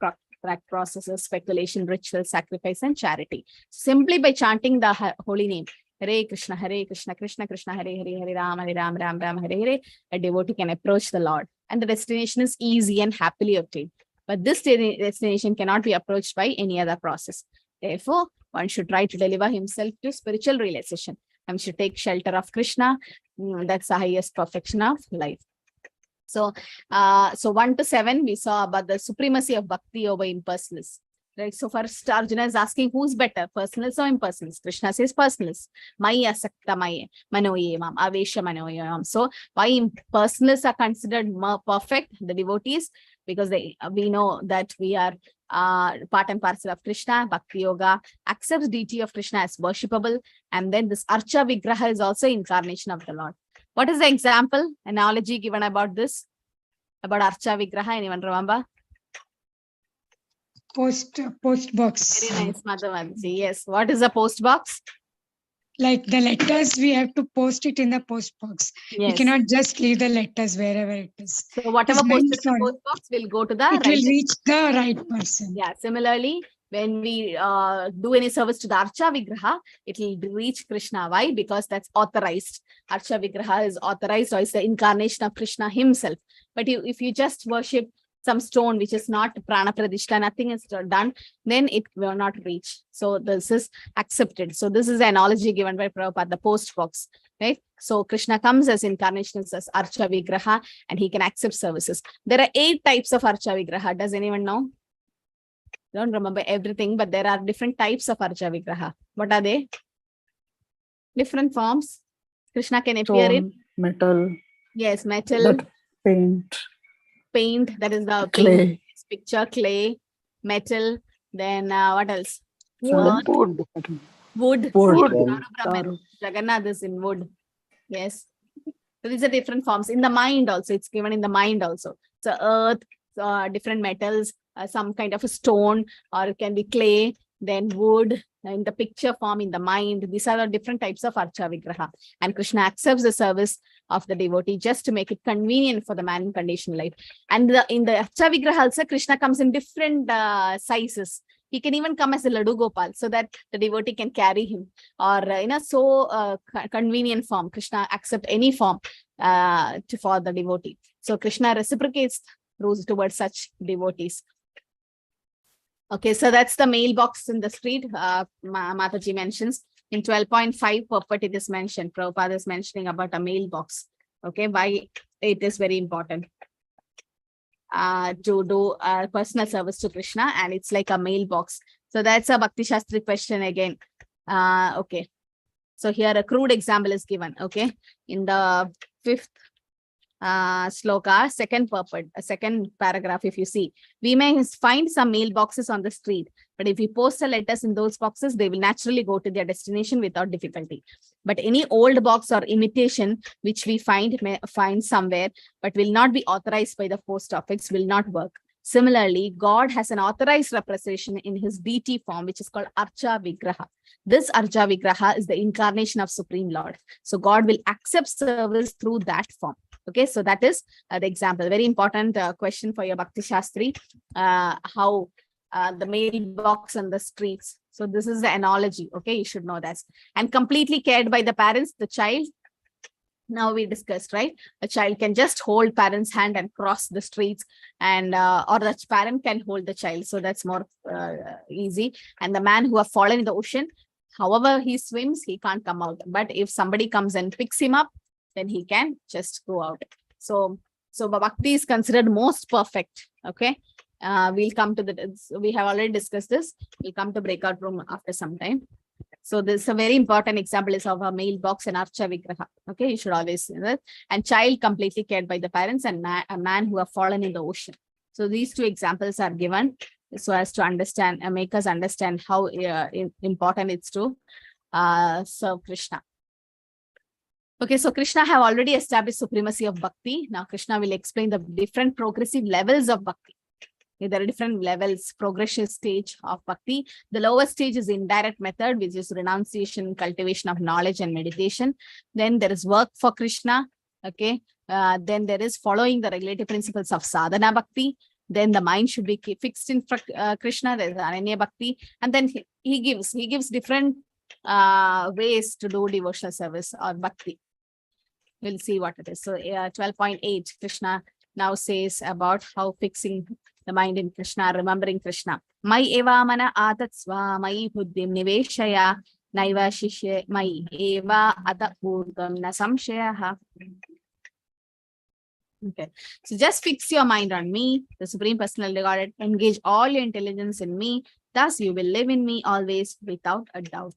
processes, speculation, ritual, sacrifice, and charity. Simply by chanting the holy name, Hare Krishna, Krishna Krishna, Hare Hare, Hare Ram, Ram Ram, Hare Hare, a devotee can approach the Lord, and the destination is easy and happily obtained. But this destination cannot be approached by any other process. Therefore, one should try to deliver himself to spiritual realization. One should take shelter of Krishna. That's the highest perfection of life. So, 1 to 7, we saw about the supremacy of Bhakti over impersonalists. Right. So first Arjuna is asking, who's better, personalists or impersonalists? Krishna says personalists. Mai asakta mai manoyemam avesha manoyemam. So why impersonalists are considered more perfect, the devotees? Because we know that we are part and parcel of Krishna. Bhakti Yoga accepts deity of Krishna as worshipable. And then this Archa Vigraha is also incarnation of the Lord. What is the example, analogy given about this? About Archa Vigraha, anyone remember? Post box. Very nice, Madhavanji. Yes. What is a post box? Like the letters, we have to post it in the post box. Yes. We cannot just leave the letters wherever it is. So whatever It's posted meant in the for- post box will go to the It will reach the right person. Yeah. Similarly, when we do any service to the Archa Vigraha, it will reach Krishna. Why? Because that's authorized. Archa Vigraha is authorized, or it's the incarnation of Krishna himself. But if you just worship some stone which is not prana pradishta, nothing is done, then it will not reach. So this is accepted. So this is the analogy given by Prabhupada, the post box, right? So Krishna comes as incarnations as Archa Vigraha, and he can accept services. There are 8 types of Archa Vigraha. Does anyone know? Don't remember everything, but there are different types of Archa Vigraha. What are they? Different forms. Krishna can appear in metal. Yes, metal. That paint, that is the clay. Picture, clay, metal, then what else? Wood. Wood. Wood. Jagannath is in wood. Yes. So these are different forms. In the mind also, it's given in the mind also. So earth, different metals, some kind of a stone, or it can be clay, then wood, in the picture form, in the mind. These are the different types of Archa Vigraha. And Krishna accepts the service of the devotee just to make it convenient for the man in conditional life. And in the Archa Vigraha also, Krishna comes in different sizes. He can even come as a Ladu Gopal, so that the devotee can carry him, or convenient form. Krishna accept any form for the devotee. So Krishna reciprocates towards such devotees. Okay, so that's the mailbox in the street. Mataji mentions in 12.5 purport it is mentioned. Prabhupada is mentioning about a mailbox. Okay, why it is very important to do personal service to Krishna, and it's like a mailbox. So that's a Bhakti Shastri question again. Okay, so here a crude example is given. Okay, in the 5th sloka, second purport, second paragraph, if you see, we may find some mailboxes on the street, but if we post the letters in those boxes, they will naturally go to their destination without difficulty. But any old box or imitation which we may find somewhere, but will not be authorized by the post office, will not work. Similarly, God has an authorized representation in his deity form, which is called Archa Vigraha. This Archa Vigraha is the incarnation of Supreme Lord. So God will accept service through that form. Okay, so that is the example. Very important question for your Bhakti Shastri. How the mailbox on the streets. So this is the analogy. Okay, you should know that. And completely cared by the parents, the child. Now we discussed, right? A child can just hold parent's hand and cross the streets, and or the parent can hold the child. So that's more easy. And the man who have fallen in the ocean, however he swims, he can't come out. But if somebody comes and picks him up, then he can just go out. So Bhakti is considered most perfect. Okay. We'll come to we have already discussed this. We'll come to breakout room after some time. So this is a very important example is of a mailbox and Archa Vigraha. Okay, you should always know that. And child completely cared by the parents, and a man who have fallen in the ocean. So these two examples are given so as to understand and make us understand how important it's to serve Krishna. Okay, so Krishna have already established supremacy of bhakti. Now Krishna will explain the different progressive levels of bhakti. There are different levels, progression stage of bhakti. The lowest stage is indirect method, which is renunciation, cultivation of knowledge and meditation. Then there is work for Krishna. Okay. Then there is following the regulative principles of sadhana bhakti. Then the mind should be fixed in Krishna. There is ananya bhakti. And then he gives different ways to do devotional service or bhakti. We'll see what it is. So 12.8, Krishna now says about how fixing the mind in Krishna, remembering Krishna. Mai eva mana atatsva, mai buddhim niveshaya, naiva shishye, mai eva atapurgam na samshayaha. Okay, so just fix your mind on me, the Supreme Personality Godhead, engage all your intelligence in me, thus you will live in me always without a doubt.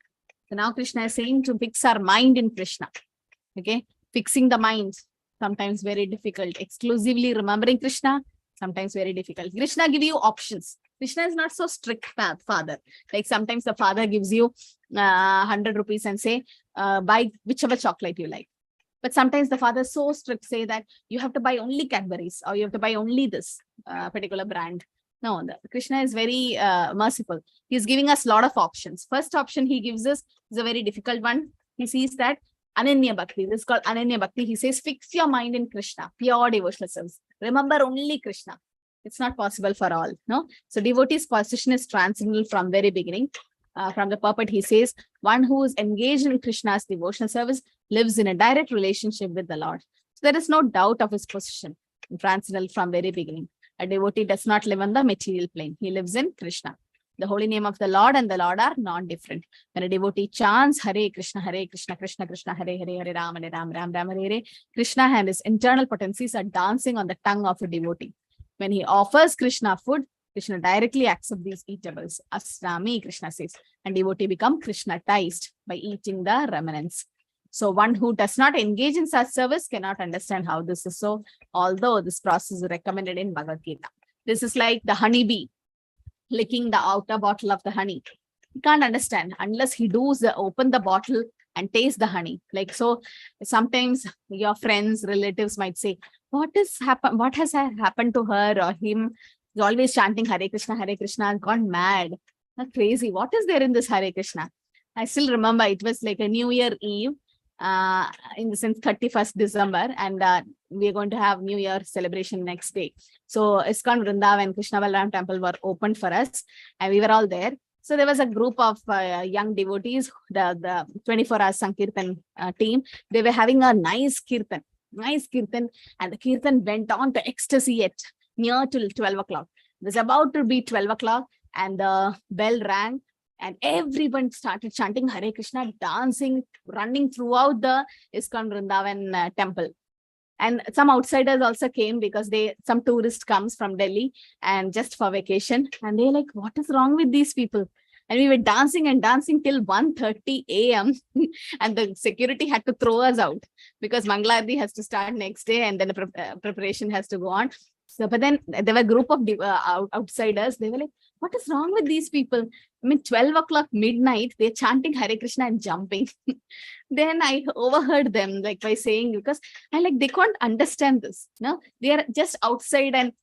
So now Krishna is saying to fix our mind in Krishna. Okay, fixing the mind, sometimes very difficult. Exclusively remembering Krishna, sometimes very difficult. Krishna give you options. Krishna is not so strict father. Like sometimes the father gives you 100 rupees and say, buy whichever chocolate you like. But sometimes the father is so strict, say that you have to buy only Cadbury's or you have to buy only this particular brand. No, Krishna is very merciful. He's giving us a lot of options. First option he gives us is a very difficult one. He sees that Ananya Bhakti, this is called Ananya Bhakti. He says, fix your mind in Krishna, pure devotional service. Remember only Krishna. It's not possible for all. No. So devotee's position is transcendental from very beginning. From the purport, he says, one who is engaged in Krishna's devotional service lives in a direct relationship with the Lord. So there is no doubt of his position, transcendental from very beginning. A devotee does not live on the material plane. He lives in Krishna. The holy name of the Lord and the Lord are non-different. When a devotee chants Hare Krishna, Krishna Krishna, Hare Hare, Hare Ram, Ram Ram, Hare Hare, Krishna and his internal potencies are dancing on the tongue of a devotee. When he offers Krishna food, Krishna directly accepts these eatables. Asrami, Krishna says, and devotee become Krishnatized by eating the remnants. So one who does not engage in such service cannot understand how this is so, although this process is recommended in Bhagavad Gita. This is like the honeybee licking the outer bottle of the honey. He can't understand unless he does open the bottle and taste the honey. Like so, sometimes your friends, relatives might say, what has happened to her or him? He's always chanting Hare Krishna, has gone mad. Not crazy. What is there in this Hare Krishna? I still remember it was like a New Year Eve, in the sense 31st December, and we are going to have New Year celebration next day. So ISKCON Vrindavan and Krishna Balaram temple were opened for us, and we were all there. So there was a group of young devotees, the 24-hour Sankirtan team. They were having a nice kirtan, and the kirtan went on to ecstasy at near till 12 o'clock. It was about to be 12 o'clock, and the bell rang. And everyone started chanting Hare Krishna, dancing, running throughout the ISKCON Vrindavan temple. And some outsiders also came because some tourist comes from Delhi and just for vacation. And they're like, what is wrong with these people? And we were dancing and dancing till 1:30 a.m. and the security had to throw us out because Mangalarti has to start next day and then the preparation has to go on. So, but then there were a group of outsiders. They were like, what is wrong with these people? I mean, 12 o'clock midnight, they're chanting Hare Krishna and jumping. Then I overheard them like by saying, because I like, they can't understand this. No, they are just outside and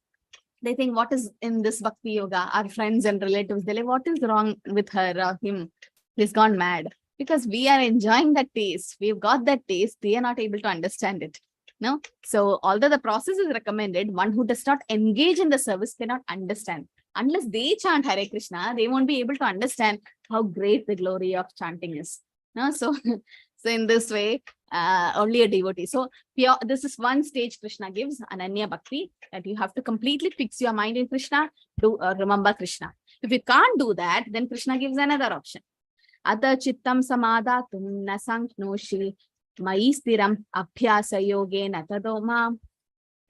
they think, what is in this Bhakti Yoga? Our friends and relatives, they're like, what is wrong with her or him? He's gone mad. Because we are enjoying that taste. We've got that taste. They are not able to understand it. No. So although the process is recommended, one who does not engage in the service cannot understand. Unless they chant Hare Krishna, they won't be able to understand how great the glory of chanting is. No? So in this way, only a devotee. So this is one stage Krishna gives, Ananya Bhakti, that you have to completely fix your mind in Krishna, remember Krishna. If you can't do that, then Krishna gives another option. Ata chittam samadatum na sanknoshi mai stiram abhyasa yogena tadoma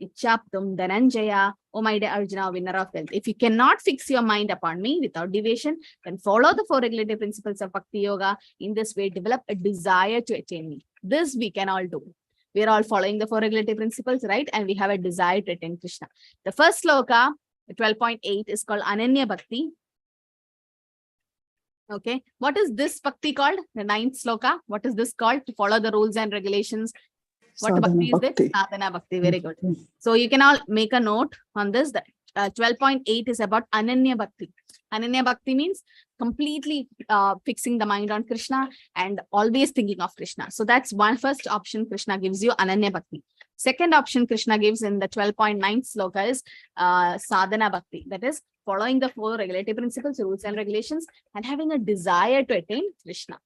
ichaptum dhananjaya. O my dear Arjuna, winner of wealth. If you cannot fix your mind upon me without deviation, then follow the 4 regulative principles of Bhakti Yoga. In this way, develop a desire to attain me. This we can all do. We are all following the 4 regulative principles, right? And we have a desire to attain Krishna. The first sloka, 12.8, is called Ananya Bhakti. Okay. What is this Bhakti called? The 9th sloka. What is this called? To follow the rules and regulations. What Sadhana Bhakti is this? Sadhana Bhakti. Very good. So you can all make a note on this. 12.8 is about Ananya Bhakti. Ananya Bhakti means completely fixing the mind on Krishna and always thinking of Krishna. So that's one first option Krishna gives you, Ananya Bhakti. Second option Krishna gives in the 12.9 sloka is Sadhana Bhakti. That is following the 4 regulative principles, rules and regulations, and having a desire to attain Krishna.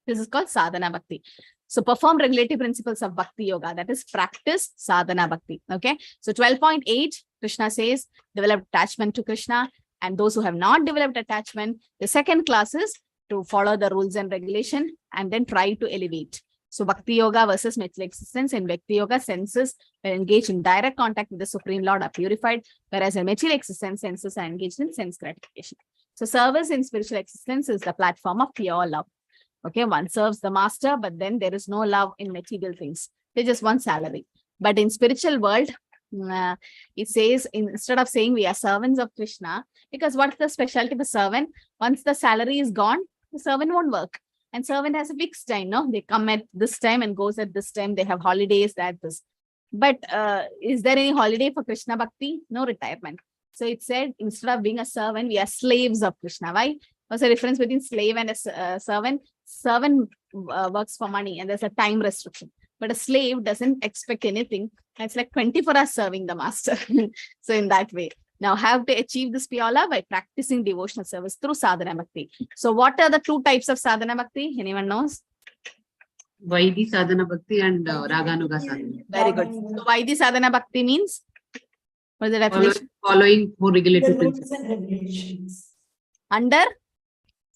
This is called Sadhana Bhakti. So perform regulative principles of Bhakti Yoga, that is practice Sadhana Bhakti. Okay. So 12.8, Krishna says, develop attachment to Krishna. And those who have not developed attachment, the second class is to follow the rules and regulation and then try to elevate. So Bhakti Yoga versus material existence. In Bhakti Yoga, senses are engaged in direct contact with the Supreme Lord are purified, whereas in material existence, senses are engaged in sense gratification. So service in spiritual existence is the platform of pure love. Okay, one serves the master, but then there is no love in material things. They just want salary. But in spiritual world, it says, instead of saying we are servants of Krishna, because what's the specialty of a servant? Once the salary is gone, the servant won't work. And servant has a fixed time, no? They come at this time and goes at this time. They have holidays, that this. But is there any holiday for Krishna Bhakti? No retirement. So it said, instead of being a servant, we are slaves of Krishna. Why? What's the difference between slave and a servant? Servant works for money and there's a time restriction. But a slave doesn't expect anything. It's like 24 hours serving the master. So in that way. Now have to achieve this pure love by practicing devotional service through Sadhana Bhakti. So what are the 2 types of Sadhana Bhakti? Anyone knows? Vaidhi Sadhana Bhakti and Raganuga Sadhana. Very good. So Vaidhi Sadhana Bhakti means? What is the definition? Following 4 regulative principles.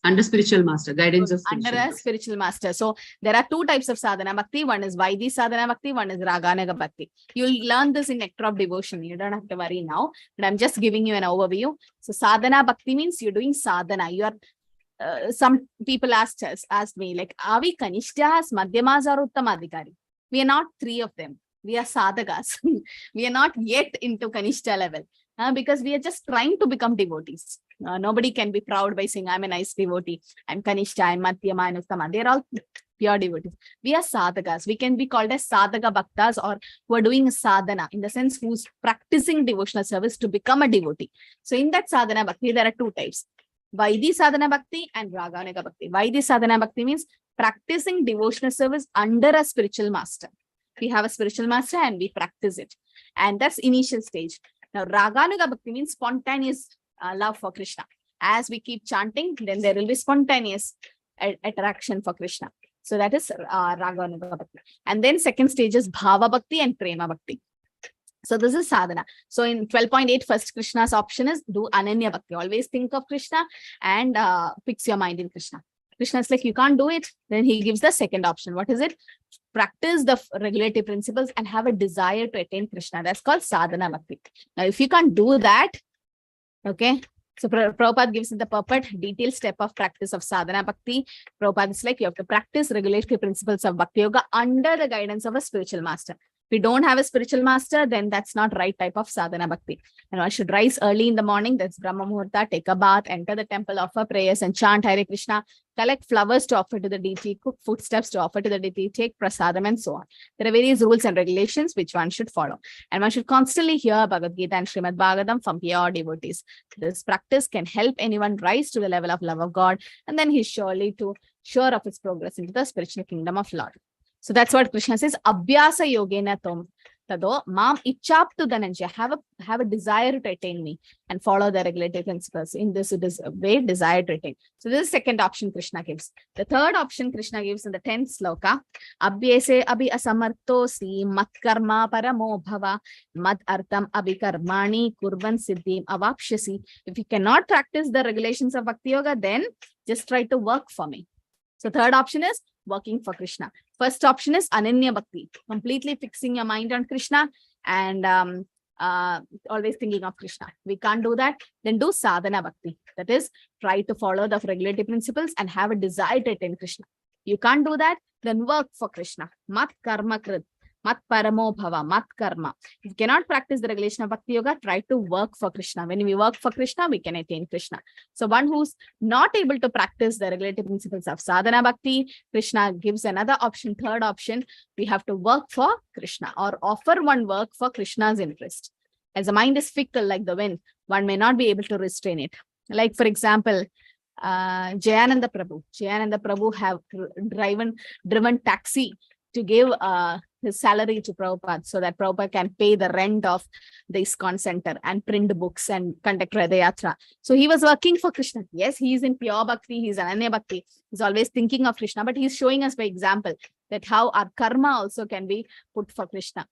Under spiritual master, guidance of spiritual under a spiritual master. So there are 2 types of Sadhana Bhakti. One is Vaidhi Sadhana Bhakti, one is Raganuga Bhakti. You'll learn this in Nectar of Devotion. You don't have to worry now, but I'm just giving you an overview. So Sadhana Bhakti means you're doing sadhana. You are, some people asked me, like, are we Kanishtas, Madhyamas or Uttamadhikari? We are not 3 of them. We are sadhakas. We are not yet into Kanishta level because we are just trying to become devotees. Nobody can be proud by saying, I'm a nice devotee. I'm Kanishta, I'm Madhyama, I'm Uttama. They're all pure devotees. We are sadhakas. We can be called as sadhaka bhaktas, or who are doing sadhana, in the sense who's practicing devotional service to become a devotee. So in that sadhana bhakti, there are 2 types. Vaidhi Sadhana Bhakti and Raganuga Bhakti. Vaidhi Sadhana Bhakti means practicing devotional service under a spiritual master. We have a spiritual master and we practice it. And that's initial stage. Now, Raganuga Bhakti means spontaneous love for Krishna. As we keep chanting, then there will be spontaneous attraction for Krishna. So that is Raganuga Bhakti. And then second stage is Bhava Bhakti and Prema Bhakti. So this is sadhana. So in 12.8, first Krishna's option is do Ananya Bhakti. Always think of Krishna and fix your mind in Krishna. Krishna is like, you can't do it. Then he gives the second option. What is it? Practice the regulative principles and have a desire to attain Krishna. That's called sadhana bhakti. Now, if you can't do that, okay, So Prabhupada gives the perfect detailed step of practice of sadhana bhakti. Prabhupada is like, you have to practice regulatory principles of bhakti yoga under the guidance of a spiritual master. If we don't have a spiritual master, then that's not right type of sadhana bhakti. And one should rise early in the morning, that's Brahma Muhurta, take a bath, enter the temple, offer prayers and chant Hare Krishna, collect flowers to offer to the deity, cook foodstuffs to offer to the deity, take prasadam and so on. There are various rules and regulations which one should follow. And one should constantly hear Bhagavad Gita and Srimad Bhagavatam from pure devotees. This practice can help anyone rise to the level of love of God, and then he's surely sure of his progress into the spiritual kingdom of Lord. So that's what Krishna says, Abhyasa yogena tom tado mam ichaptu dhananjaya. Have a desire to attain me and follow the regulatory principles. In this way, desire to attain. So this is the second option Krishna gives. The third option Krishna gives in the 10th sloka, Abhyase abhi asamartosi mat karma paramo bhava mad artam abhikarmani kurvan siddhim avapshasi. If you cannot practice the regulations of Bhakti Yoga, then just try to work for me. So third option is working for Krishna. First option is Ananya Bhakti, completely fixing your mind on Krishna and always thinking of Krishna. We can't do that, then do Sadhana Bhakti. That is, try to follow the regulatory principles and have a desire to attain Krishna. You can't do that, then work for Krishna. Mat karma krit, mat paramo bhava, mat karma. If you cannot practice the regulation of Bhakti Yoga, try to work for Krishna. When we work for Krishna, we can attain Krishna. So one who's not able to practice the regulatory principles of Sadhana Bhakti, Krishna gives another option, third option. We have to work for Krishna or offer one work for Krishna's interest. As the mind is fickle like the wind, one may not be able to restrain it. Like for example, Jayananda Prabhu have driven taxi to give his salary to Prabhupada so that Prabhupada can pay the rent of the ISKCON center and print books and conduct Radha Yatra. So he was working for Krishna. Yes, he is in pure bhakti, he is Ananya Bhakti. He's always thinking of Krishna, but he's showing us by example that how our karma also can be put for Krishna.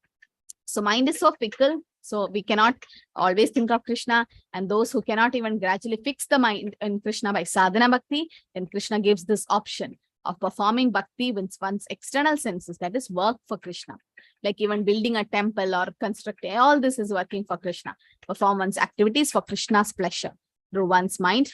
So mind is so fickle, so we cannot always think of Krishna. And those who cannot even gradually fix the mind in Krishna by sadhana bhakti, then Krishna gives this option of performing bhakti with one's external senses, that is work for Krishna. Like even building a temple or constructing, all this is working for Krishna. Perform one's activities for Krishna's pleasure. Through one's mind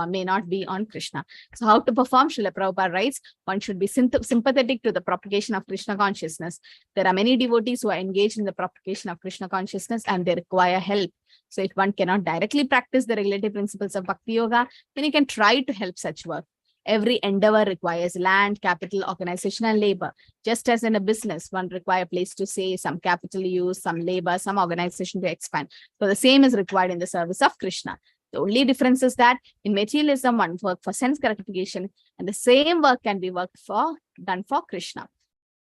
may not be on Krishna. So how to perform? Srila Prabhupada writes, one should be sympathetic to the propagation of Krishna consciousness. There are many devotees who are engaged in the propagation of Krishna consciousness and they require help. So if one cannot directly practice the regulatory principles of Bhakti Yoga, then you can try to help such work. Every endeavor requires land, capital, organization, and labor. Just as in a business, one requires a place to stay, some capital use, some labor, some organization to expand. So the same is required in the service of Krishna. The only difference is that in materialism, one work for sense gratification, and the same work can be done for Krishna.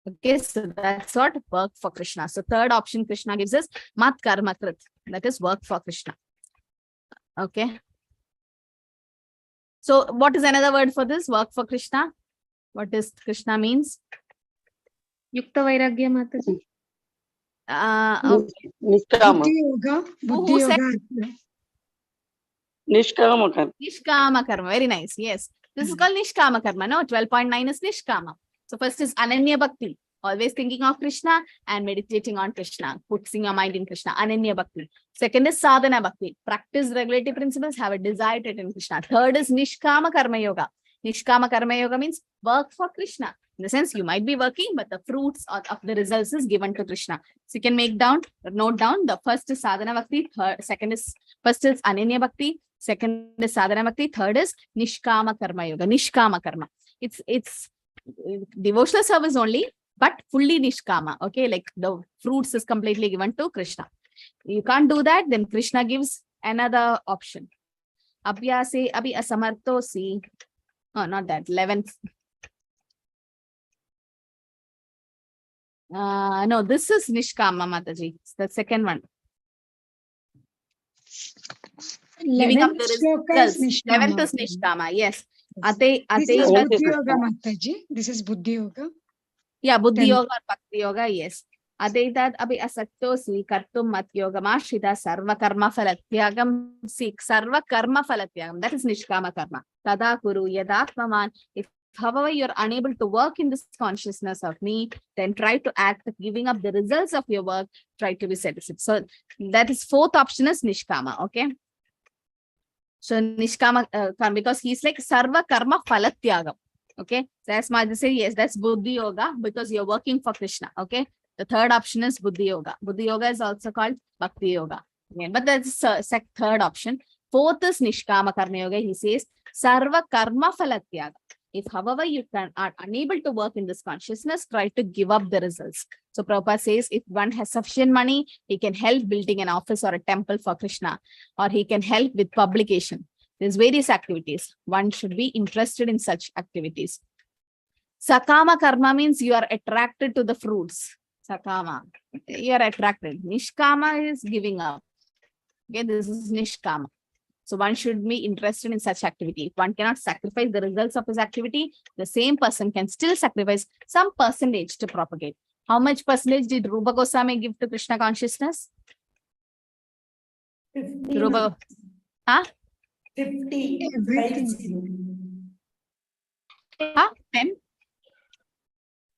Okay, so that's what work for Krishna. So third option Krishna gives us mat karma krit, that is work for Krishna. Okay. So what is another word for this? Work for Krishna. What does Krishna means? Yukta Vairagya Mataji. Okay. Nishkama. Buddhi yoga. Nishkama karma. Nishkama karma. Very nice. Yes. This is called Nishkama karma. No, 12.9 is Nishkama. So first is Ananya Bhakti. Always thinking of Krishna and meditating on Krishna, putting your mind in Krishna, Ananya Bhakti. Second is Sadhana Bhakti. Practice regulatory principles, have a desire to attain Krishna. Third is Nishkama Karma Yoga. Nishkama Karma Yoga means work for Krishna. In the sense, you might be working, but the fruits of the results is given to Krishna. So you can note down, the first is Sadhana Bhakti, first is Ananya Bhakti, second is Sadhana Bhakti, third is Nishkama Karma Yoga, Nishkama Karma. It's devotional service only, but fully Nishkama, okay? Like the fruits is completely given to Krishna. You can't do that, then Krishna gives another option. Abhyase abhi asamartosi. Oh, not that, 11th. No, this is Nishkama, Mataji. It's the second one. Giving up the results. 11th is Nishkama, yes. This is Buddhi Yoga, Mataji. This is Buddhi Yoga. Yeah, Buddhi Yoga or Bhakti Yoga, yes. Adaitat abhi asaktosi kartum mat yogamashita sarva karma phalatyagam. See, sarva karma phalatyagam. That is Nishkama karma. Tada kuru yadatmaman. If however you are unable to work in this consciousness of me, then try to act giving up the results of your work, try to be satisfied. So that is fourth option is Nishkama, okay? So Nishkama karma, because he's like Sarva Karma Phalatyagam. Okay. So as Madhu say, yes, that's Buddhi Yoga because you're working for Krishna. Okay. The third option is Buddhi Yoga. Buddhi Yoga is also called Bhakti Yoga. Again, but that's third option. Fourth is Nishkama Karma Yoga. He says Sarva Karma Phalatyaga. If, however, you are unable to work in this consciousness, try to give up the results. So Prabhupada says if one has sufficient money, he can help building an office or a temple for Krishna, or he can help with publication. There's various activities. One should be interested in such activities. Sakama Karma means you are attracted to the fruits. Sakama, you are attracted. Nishkama is giving up. Okay, this is Nishkama. So one should be interested in such activity. If one cannot sacrifice the results of his activity, the same person can still sacrifice some percentage to propagate. How much percentage did Rupa Goswami give to Krishna consciousness? 50. Rupa, huh? 50. Everything. 10?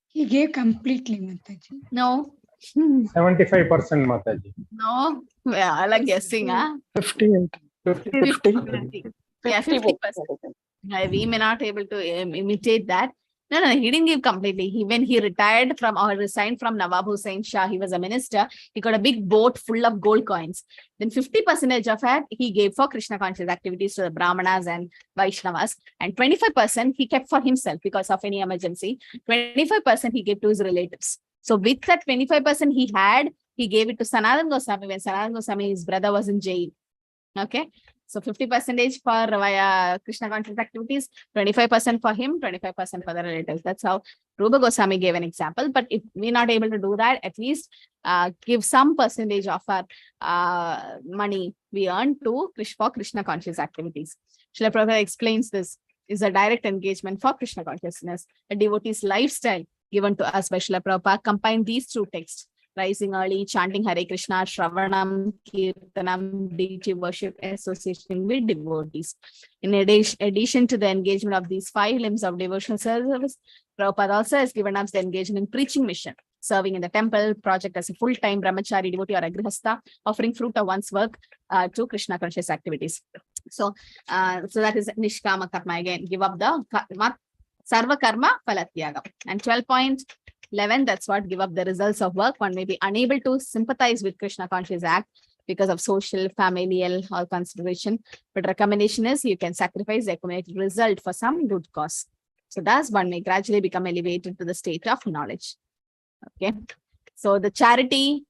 He gave completely, Mataji. No. 75% Mataji. No. Yeah, I like guessing, huh? 50. 50. Yeah, 50%. We may not able to imitate that. No, he didn't give completely. When he retired from or resigned from Nawab Hussain Shah, he was a minister. He got a big boat full of gold coins. Then 50% of it he gave for Krishna conscious activities to the Brahmanas and Vaishnavas. And 25% he kept for himself because of any emergency. 25% he gave to his relatives. So with that 25% he had, he gave it to Sanatana Goswami when Sanatana Goswami, his brother, was in jail. Okay. So 50% for Krishna conscious activities, 25% for him, 25% for the relatives. That's how Rupa Goswami gave an example. But if we're not able to do that, at least give some percentage of our money we earn to for Krishna conscious activities. Srila Prabhupada explains this is a direct engagement for Krishna consciousness. A devotee's lifestyle given to us by Srila Prabhupada combine these two texts. Rising early, chanting Hare Krishna, Shravanam, Kirtanam, deity worship, association with devotees. In addition to the engagement of these 5 limbs of devotional service, Prabhupada also has given us the engagement in preaching mission, serving in the temple, project as a full-time brahmachari devotee or a grihastha, offering fruit of one's work to Krishna conscious activities. So that is Nishkama Karma again. Give up the Sarva Karma Phalatyaga. And 12.11, that's what give up the results of work. One may be unable to sympathize with Krishna conscious act because of social, familial, or consideration. But recommendation is you can sacrifice the accumulated result for some good cause. So thus one may gradually become elevated to the state of knowledge. Okay. So the charity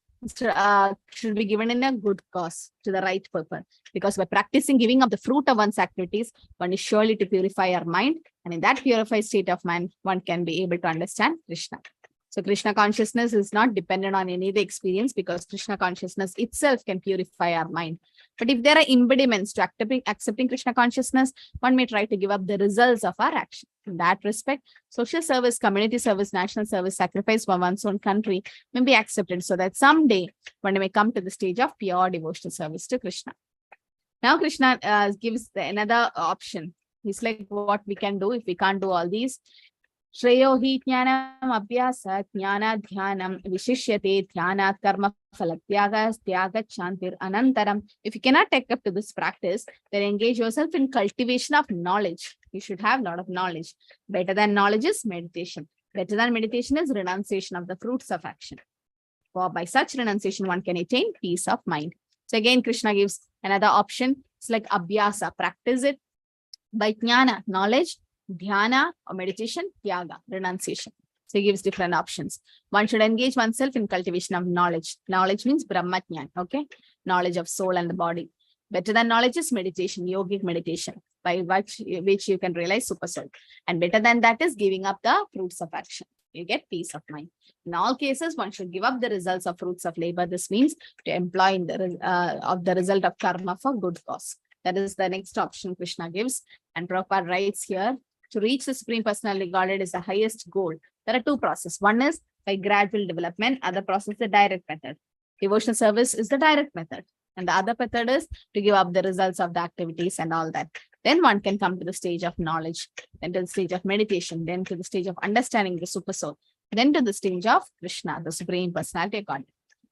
should be given in a good cause to the right purpose. Because by practicing giving up the fruit of one's activities, one is surely to purify our mind. And in that purified state of mind, one can be able to understand Krishna. So Krishna consciousness is not dependent on any of the experience because Krishna consciousness itself can purify our mind. But if there are impediments to accepting Krishna consciousness, one may try to give up the results of our action. In that respect, social service, community service, national service, sacrifice for one's own country may be accepted so that someday one may come to the stage of pure devotional service to Krishna. Now Krishna gives another option. He's like, what we can do if we can't do all these. Shreyo hi jnanam abhyasa jnana dhyanam vishishyate dhyanat karma phalatyaga tyaga chantir anantaram. If you cannot take up to this practice, then engage yourself in cultivation of knowledge. You should have a lot of knowledge. Better than knowledge is meditation. Better than meditation is renunciation of the fruits of action. For by such renunciation, one can attain peace of mind. So again, Krishna gives another option. It's like abhyasa, practice it by jnana, knowledge, dhyana or meditation, tyaga, renunciation. So he gives different options. One should engage oneself in cultivation of knowledge. Knowledge means brahmatyan, okay? Knowledge of soul and the body. Better than knowledge is meditation, yogic meditation, by which you can realize super soul. And better than that is giving up the fruits of action. You get peace of mind. In all cases, one should give up the results of fruits of labor. This means to employ in the result of karma for good cause. That is the next option Krishna gives. And Prabhupada writes here, to reach the Supreme Personality Godhead is the highest goal. There are 2 processes. One is by gradual development. Other process is the direct method. Devotional service is the direct method. And the other method is to give up the results of the activities and all that. Then one can come to the stage of knowledge, then to the stage of meditation, then to the stage of understanding the super soul, then to the stage of Krishna, the Supreme Personality of Godhead.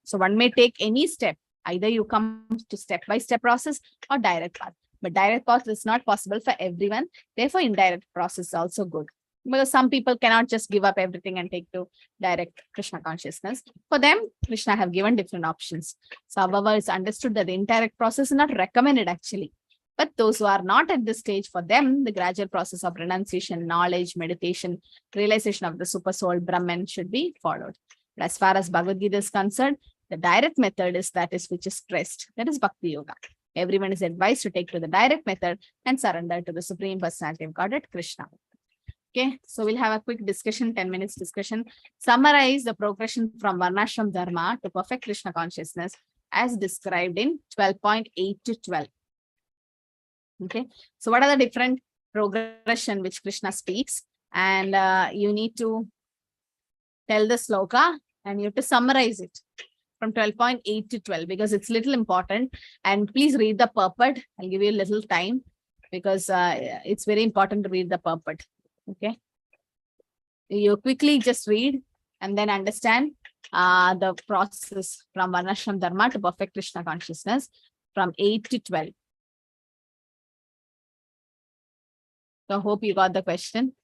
So one may take any step. Either you come to step-by-step process or direct path. But direct path is not possible for everyone. Therefore, indirect process is also good. Because some people cannot just give up everything and take to direct Krishna consciousness. For them, Krishna have given different options. So, however, it's understood that the indirect process is not recommended actually. But those who are not at this stage, for them, the gradual process of renunciation, knowledge, meditation, realization of the super soul, Brahman, should be followed. But as far as Bhagavad Gita is concerned, the direct method is which is stressed. That is Bhakti Yoga. Everyone is advised to take to the direct method and surrender to the Supreme Personality of Godhead, Krishna. Okay, so we'll have a quick discussion, 10 minutes discussion. Summarize the progression from Varnashram Dharma to perfect Krishna consciousness as described in 12.8 to 12. Okay, so what are the different progression which Krishna speaks? And you need to tell the sloka and you have to summarize it from 12.8 to 12 because it's little important. And please read the purport. I'll give you a little time because it's very important to read the purport. Okay, you quickly just read and then understand the process from Varnashram Dharma to perfect Krishna consciousness from 8 to 12. So I hope you got the question.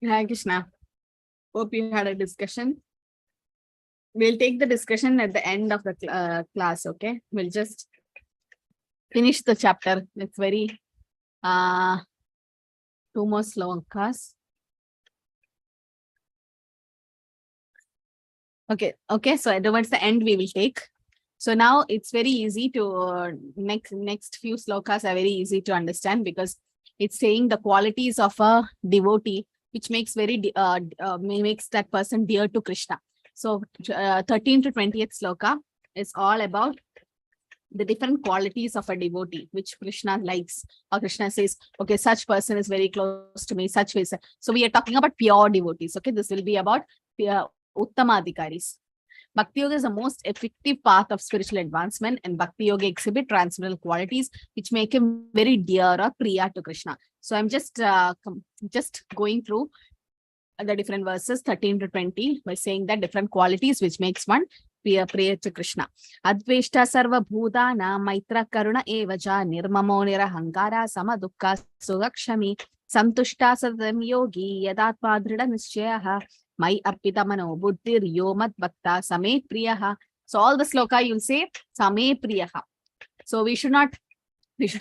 Hare Krishna. Hope you had a discussion. We'll take the discussion at the end of the class, okay? We'll just finish the chapter. It's very, 2 more slokas. Okay, so towards the end we will take. So now it's very easy to, next few slokas are very easy to understand because it's saying the qualities of a devotee, which makes makes that person dear to Krishna. So 13 to 20th sloka is all about the different qualities of a devotee, which Krishna likes, or Krishna says, okay, such person is very close to me, such way. So we are talking about pure devotees. Okay, this will be about pure Uttamadhikaris. Bhakti Yoga is the most effective path of spiritual advancement, and Bhakti Yoga exhibit transcendental qualities which make him very dear or priya to Krishna. So I'm just going through the different verses 13 to 20 by saying that different qualities which makes one priya to Krishna. Adveshta sarva bhutana maitra karuna evaja nirmamo nirahankara sama dukkha sugakshami santushta sadam yogi yadatma dhrida nischyaha mai arpita mano buddhir yomat bhakta same priyaha. So all the sloka you'll say same priyaha. So we should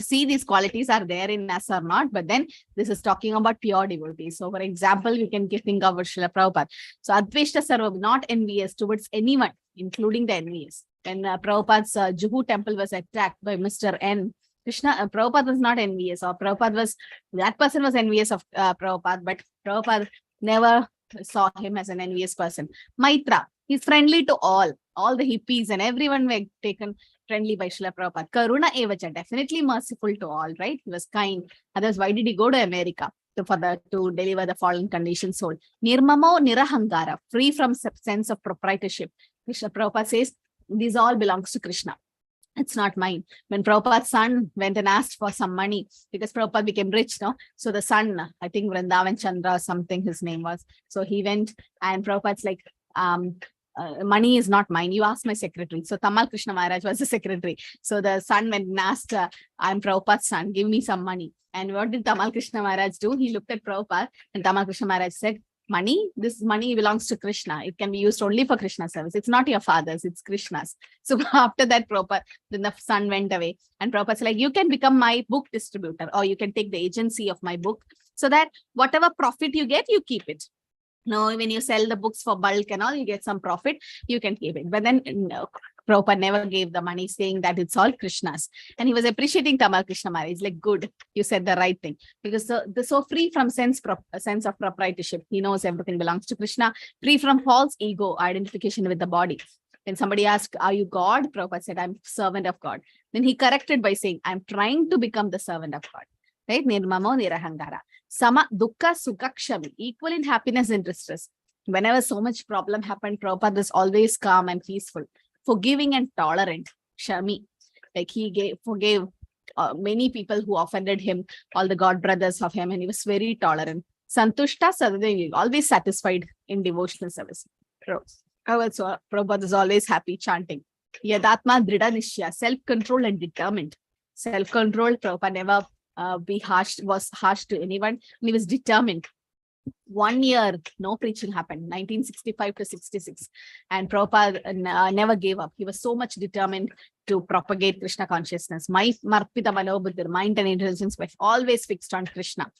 see these qualities are there in us or not, but then this is talking about pure devotees. So for example, we can think of Srila Prabhupada. So Adveshta Sarva, not envious towards anyone, including the envious. When Prabhupada's Juhu temple was attacked by Mr. N, Prabhupada was not envious, or that person was envious of Prabhupada, but Prabhupada never saw him as an envious person. Maitra, he's friendly to all the hippies and everyone were taken friendly by Srila Prabhupada. Karuna evacha, definitely merciful to all, right? He was kind. Otherwise, why did he go to America to deliver the fallen conditioned soul? Nirmamo nirahankara, free from sense of proprietorship. Srila Prabhupada says, these all belongs to Krishna. It's not mine. When Prabhupada's son went and asked for some money, because Prabhupada became rich, no? So the son, I think Vrindavan Chandra, something his name was. So he went and Prabhupada's like, money is not mine. You ask my secretary. So Tamal Krishna Maharaj was the secretary. So the son went and asked, I'm Prabhupada's son, give me some money. And what did Tamal Krishna Maharaj do? He looked at Prabhupada and Tamal Krishna Maharaj said, this money belongs to Krishna. It can be used only for Krishna service. It's not your father's, it's Krishna's. So after that, Prabhupada, then the son went away. And Prabhupada's like, you can become my book distributor, or you can take the agency of my book so that whatever profit you get, you keep it. No, when you sell the books for bulk and all, you get some profit, you can keep it. But then no, Prabhupada never gave the money, saying that it's all Krishna's. And he was appreciating Tamal Krishna Maharaj. He's like, good, you said the right thing. Because so free from sense of proprietorship. He knows everything belongs to Krishna. Free from false ego, identification with the body. When somebody asked, are you God? Prabhupada said, I'm servant of God. Then he corrected by saying, I'm trying to become the servant of God. Right? Nirmamo nirahankara. Sama dukkha sukakshami, equal in happiness and distress. Whenever so much problem happened, Prabhupada was always calm and peaceful, forgiving and tolerant. Shami, like he forgave many people who offended him, all the god brothers of him, and he was very tolerant. Santushta sadadeva, always satisfied in devotional service. Also, Prabhupada is always happy chanting. Yadatma dhrida nishya, self-control and determined. Self-control, Prabhupada never was harsh to anyone. And he was determined. 1 year, no preaching happened, 1965 to 66. And Prabhupada never gave up. He was so much determined to propagate Krishna consciousness. My marpita manobuddhir, mind and intelligence were always fixed on Krishna.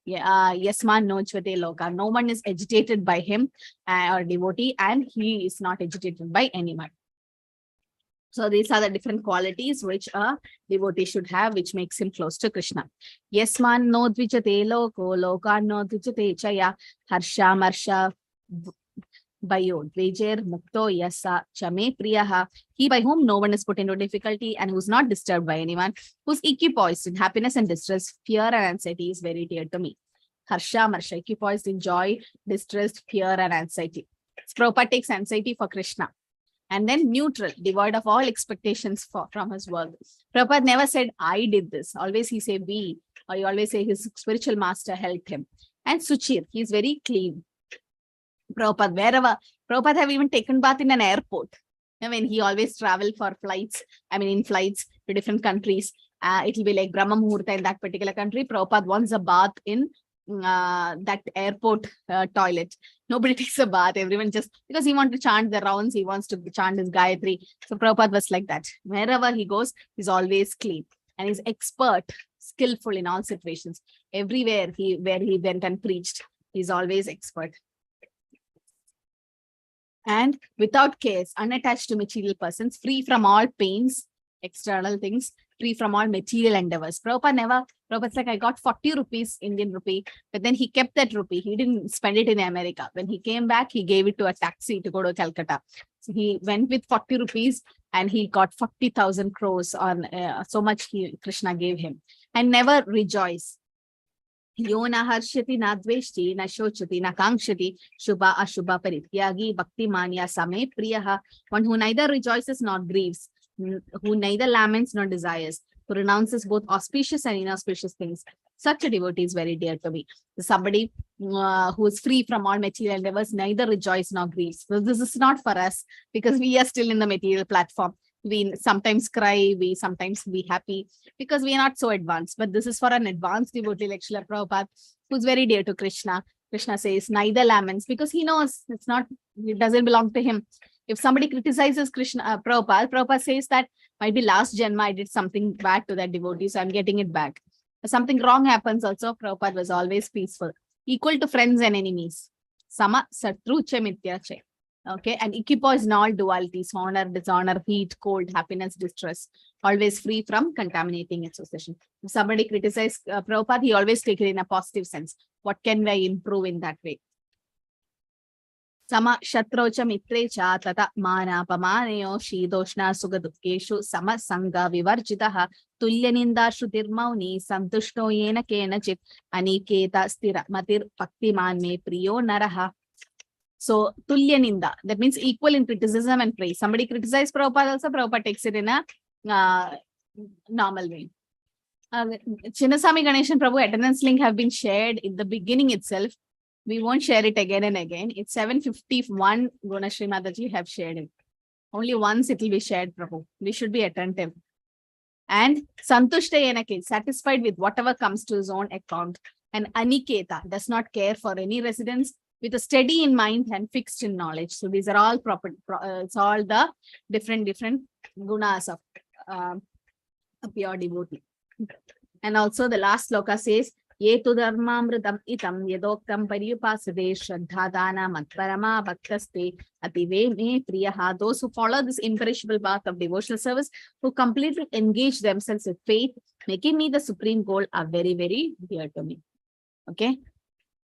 Yasman nojvate loka. No one is agitated by him or devotee, and he is not agitated by anyone. So these are the different qualities which a devotee should have, which makes him close to Krishna. Yasman no dvijate loko, loka no dvijate chaya, harsha marsha bayo, dvejer mukto yasa chame priyaha. He by whom no one is put into difficulty and who's not disturbed by anyone, who's equipoised in happiness and distress, fear and anxiety is very dear to me. Harsha marsha, equipoised in joy, distress, fear and anxiety. Prabhupada takes anxiety for Krishna. And then neutral, devoid of all expectations from his work. Prabhupada never said, I did this. Always he say we, or he always say his spiritual master helped him. And Suchir, he is very clean. Prabhupada, wherever, Prabhupada have even taken bath in an airport. I mean, he always travel for flights, in flights to different countries. It will be like Brahma Muhurta in that particular country. Prabhupada wants a bath in that airport toilet. Nobody takes a bath. Everyone just, because he wants to chant the rounds, he wants to chant his Gayatri. So Prabhupada was like that. Wherever he goes, he's always clean. And he's expert, skillful in all situations. Everywhere where he went and preached, he's always expert. And without cares, unattached to material persons, free from all pains, external things, free from all material endeavors. Prabhupada's like, I got 40 rupees, Indian rupee, but then he kept that rupee. He didn't spend it in America. When he came back, he gave it to a taxi to go to Calcutta. So he went with 40 rupees and he got 40,000 crores on so much Krishna gave him. And never rejoice. Yo na harshati na dveshti na shochati na kangshati shubha ashubha parityagi bhakti manya same priyaha. One who neither rejoices nor grieves, who neither laments nor desires, who renounces both auspicious and inauspicious things. Such a devotee is very dear to me. Somebody who is free from all material endeavors, neither rejoice nor grieves. So this is not for us because we are still in the material platform. We sometimes cry, we sometimes be happy because we are not so advanced. But this is for an advanced devotee like Srila Prabhupada, who's very dear to Krishna. Krishna says neither laments because he knows it doesn't belong to him. If somebody criticizes Krishna, Prabhupada says that might be last janma I did something bad to that devotee, so I'm getting it back. If something wrong happens also, Prabhupada was always peaceful, equal to friends and enemies. Sama satruche mityache. Okay, and equipoise in all dualities, honor, dishonor, heat, cold, happiness, distress, always free from contaminating association. If somebody criticizes Prabhupada, he always takes it in a positive sense. What can I improve in that way? Sama shatrocha mitrecha tata mana pamaneyo shidoshna sugadukeshu sama sanga vivarjitaha tulyaninda shrutirmauni santushto yena kenachit aniketa stira matir bhaktiman me priyo naraha. So, tulyaninda, that means equal in criticism and praise. Somebody criticizes Prabhupada also, Prabhupada takes it in a normal way. Chinnaswami Ganeshan Prabhu attendance link have been shared in the beginning itself. We won't share it again and again. It's 7:51. Gunashri Mataji have shared it. Only once it will be shared, Prabhu. We should be attentive. And Santushta Yenake, satisfied with whatever comes to his own account. And Aniketa does not care for any residence, with a steady in mind and fixed in knowledge. So these are all it's all the different gunas of a pure devotee. And also the last sloka says, Yetu dharmamritam itam yadoktam pariyupasade shraddhadana matparama bhaktaste ative me priyaha. Those who follow this imperishable path of devotional service, who completely engage themselves with faith, making me the supreme goal, are very, very dear to me. Okay.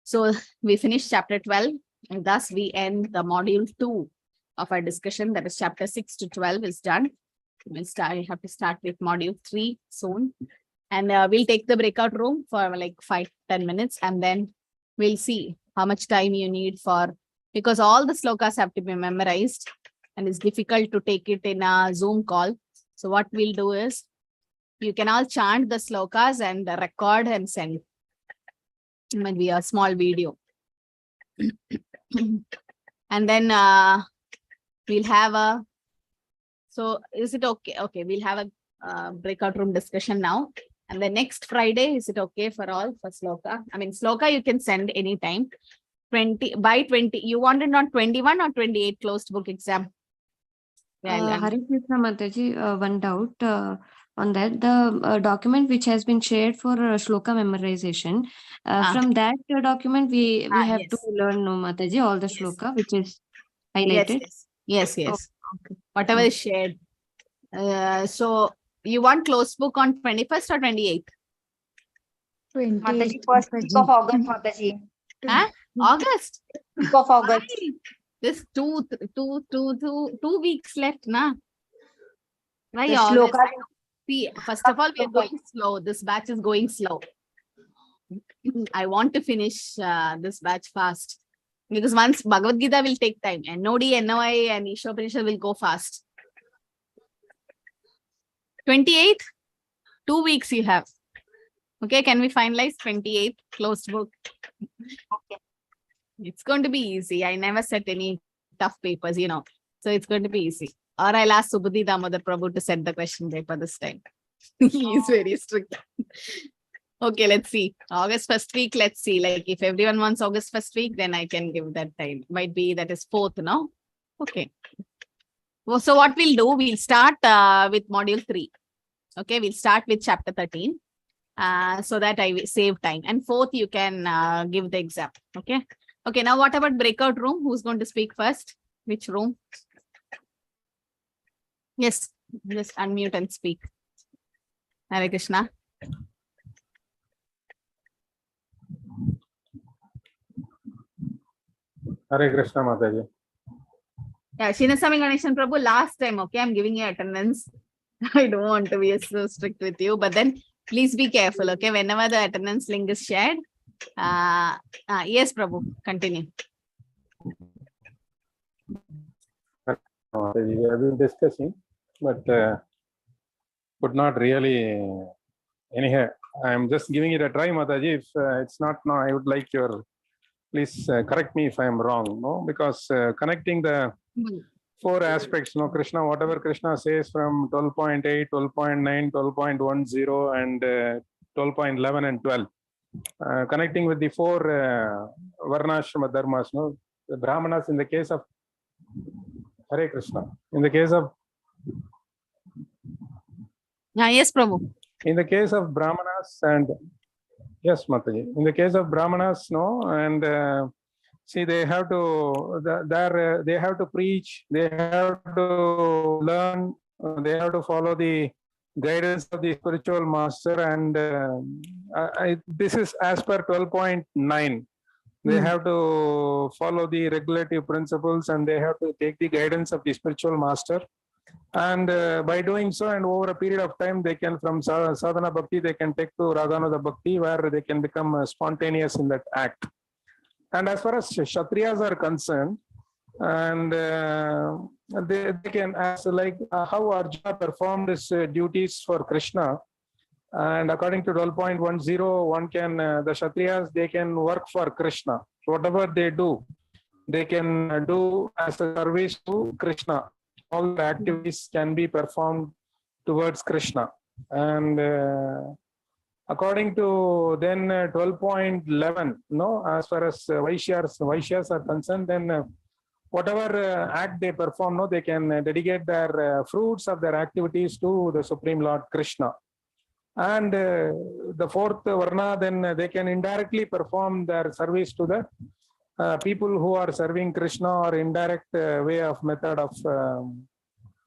So we finished chapter 12, and thus we end the module 2 of our discussion. That is chapter 6 to 12 is done. We'll have to start with module 3 soon. And we'll take the breakout room for like 5-10 minutes, and then we'll see how much time you need for, because all the slokas have to be memorized and it's difficult to take it in a Zoom call. So what we'll do is, you can all chant the slokas and record and send. Maybe a small video. And then we'll have a, so is it okay? Okay, we'll have a breakout room discussion now. And the next Friday, is it okay for all for sloka? I mean, sloka you can send anytime. 20 by 20. You want it on 21 or 28 closed book exam? Hare Krishna Mataji, one doubt. On that, the document which has been shared for shloka memorization, from that document we have to learn, no Mataji, all the shloka which is highlighted. Yes. Okay. Whatever is shared. So you want closed book on 21st or 28th? 28th. Mataji, first week of August, Mataji. August? Week of August. This two weeks left, na? Why The August? shloka. See, first of all, we are going slow. This batch is going slow. I want to finish this batch fast. Because once Bhagavad Gita will take time. NOD, NOI and Ishopanishad will go fast. 28th? 2 weeks you have. Okay, can we finalize 28th closed book? Okay. It's going to be easy. I never set any tough papers, you know. So it's going to be easy. Or I'll ask Subhuti Damodar Prabhu to set the question paper this time. He is very strict. Okay, let's see. August first week, let's see. Like if everyone wants August first week, then I can give that time. Might be that is 4th, no? Okay. Well, so what we'll do, we'll start with module 3. Okay, we'll start with chapter 13. So that I will save time. And 4th, you can give the exam. Okay. Okay, now what about breakout room? Who's going to speak first? Which room? Yes, just unmute and speak. Hare Krishna. Hare Krishna Mataji. Yeah, Shinasami Ganeshan Prabhu, last time, okay, I'm giving you attendance. I don't want to be so strict with you, but then please be careful, okay, whenever the attendance link is shared. Yes, Prabhu, continue. Mataji, we have been discussing, but could not really, anyhow, I'm just giving it a try, Mataji. If it's not, no, I would like your, please correct me if I'm wrong, no, because connecting the 4 aspects, no, Krishna, whatever Krishna says from 12.8, 12.9, 12.10 and 12.11 and 12, connecting with the 4 Varnashrama dharmas, no, the Brahmanas in the case of Hare Krishna, in the case of Yes, Prabhu. in the case of Brahmanas and yes, Mataji, in the case of Brahmanas, no, and see, they have to they have to preach, they have to learn, they have to follow the guidance of the spiritual master, and this is as per 12.9. They have to follow the regulative principles, and they have to take the guidance of the spiritual master. And by doing so, and over a period of time, they can, from sadhana bhakti, they can take to raganuga bhakti, where they can become spontaneous in that act. And as far as Kshatriyas are concerned, and they can ask, like how Arjuna performed his duties for Krishna. And according to 12.10, one can, the Kshatriyas, they can work for Krishna. Whatever they do, they can do as a service to Krishna. All the activities can be performed towards Krishna. And according to then 12.11, no, as far as Vaishyas are concerned, then whatever act they perform, no, they can dedicate their fruits of their activities to the Supreme Lord Krishna. And the 4th Varna, then they can indirectly perform their service to the people who are serving Krishna, or indirect way of method of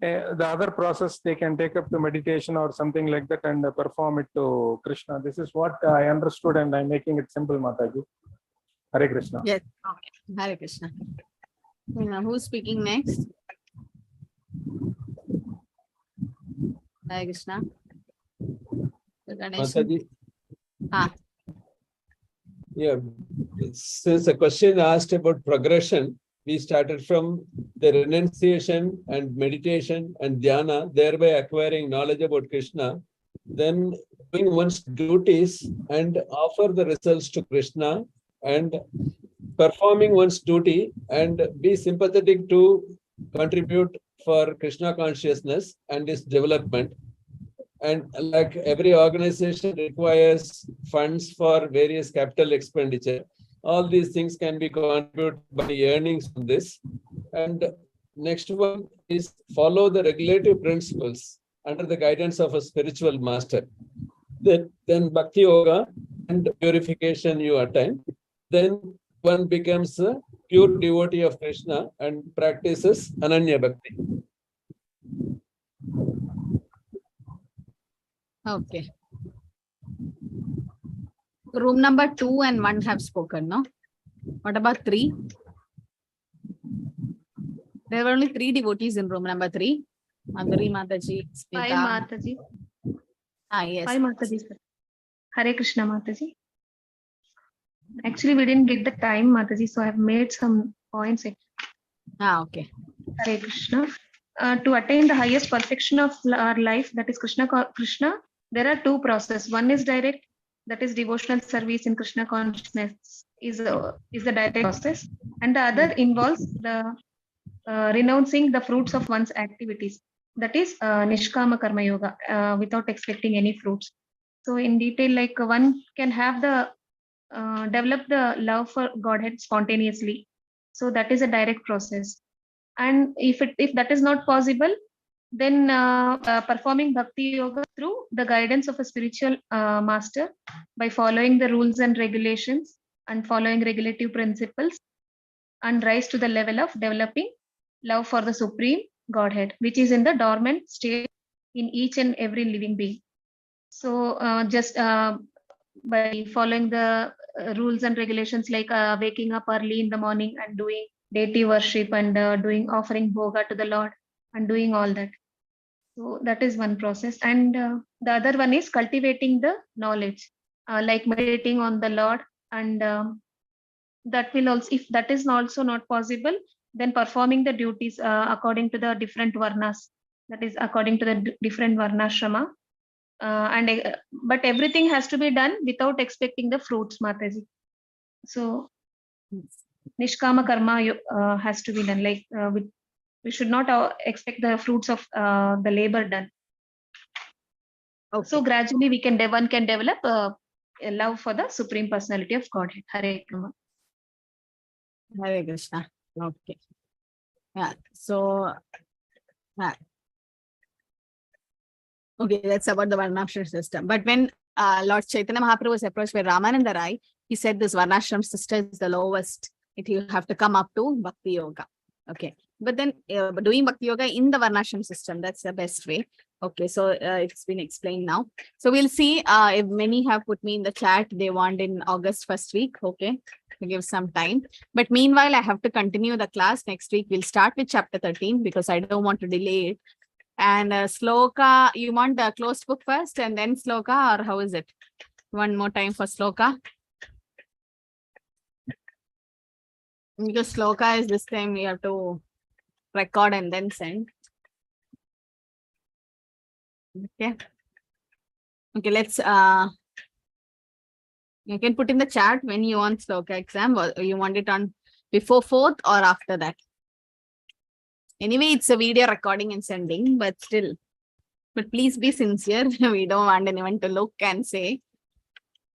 the other process they can take up to meditation or something like that and perform it to Krishna. This is what I understood, and I'm making it simple, Mataji. Hare Krishna. Yes, okay. Hare Krishna. Now, who's speaking next? Hare Krishna. Mataji. Yeah, since the question asked about progression, we started from the renunciation and meditation and dhyana, thereby acquiring knowledge about Krishna, then doing one's duties and offer the results to Krishna, and performing one's duty and be sympathetic to contribute for Krishna consciousness and its development. And like every organization requires funds for various capital expenditure, all these things can be contributed by earnings from this. And next one is follow the regulative principles under the guidance of a spiritual master. Then Bhakti Yoga and purification you attain. Then one becomes a pure devotee of Krishna and practices Ananya Bhakti. Okay. Room number 2 and 1 have spoken, no? What about 3? There were only 3 devotees in room number 3. Madhuri Mataji, Hi, Smita. Mataji. Yes. Hi, Mataji. Hare Krishna, Mataji. Actually, we didn't get the time, Mataji, so I have made some points. Okay. Hare Krishna. To attain the highest perfection of our life, that is Krishna, there are 2 processes. One is direct, that is devotional service in Krishna consciousness is the direct process, and the other involves the renouncing the fruits of one's activities, that is Nishkama Karma Yoga, without expecting any fruits. So in detail, like one can have the develop the love for Godhead spontaneously. So that is a direct process. And if that is not possible, then performing Bhakti Yoga through the guidance of a spiritual master by following the rules and regulations and following regulative principles, and rise to the level of developing love for the Supreme Godhead, which is in the dormant state in each and every living being. So just by following the rules and regulations, like waking up early in the morning and doing deity worship and offering bhoga to the Lord and doing all that. So that is one process. And the other one is cultivating the knowledge, like meditating on the Lord. And that will also, if that is also not possible, then performing the duties according to the different varnas, that is according to the different varnashrama. But everything has to be done without expecting the fruits, Mataji. So nishkama karma has to be done, like we should not expect the fruits of the labor done. Okay. So gradually one can develop a love for the Supreme Personality of Godhead. Hare Krishna. Hare Krishna. Okay. Yeah. So okay, that's about the Varnashram system. But when Lord Chaitanya Mahaprabhu was approached by Ramananda Rai, he said this Varnashram system is the lowest. You have to come up to Bhakti Yoga. Okay. But then doing Bhakti Yoga in the Varnashram system, that's the best way. Okay, so it's been explained now. So we'll see if many have put me in the chat, they want in August first week. Okay, to give some time. But meanwhile, I have to continue the class. Next week, we'll start with chapter 13 because I don't want to delay it. And Sloka, you want the closed book first and then Sloka, or how is it? One more time for Sloka. Because Sloka is this time we have to record and then send. Okay. Okay, let's you can put in the chat when you want Sloka exam, or you want it on before 4th or after that. Anyway, it's a video recording and sending, but still. But please be sincere. We don't want anyone to look and say,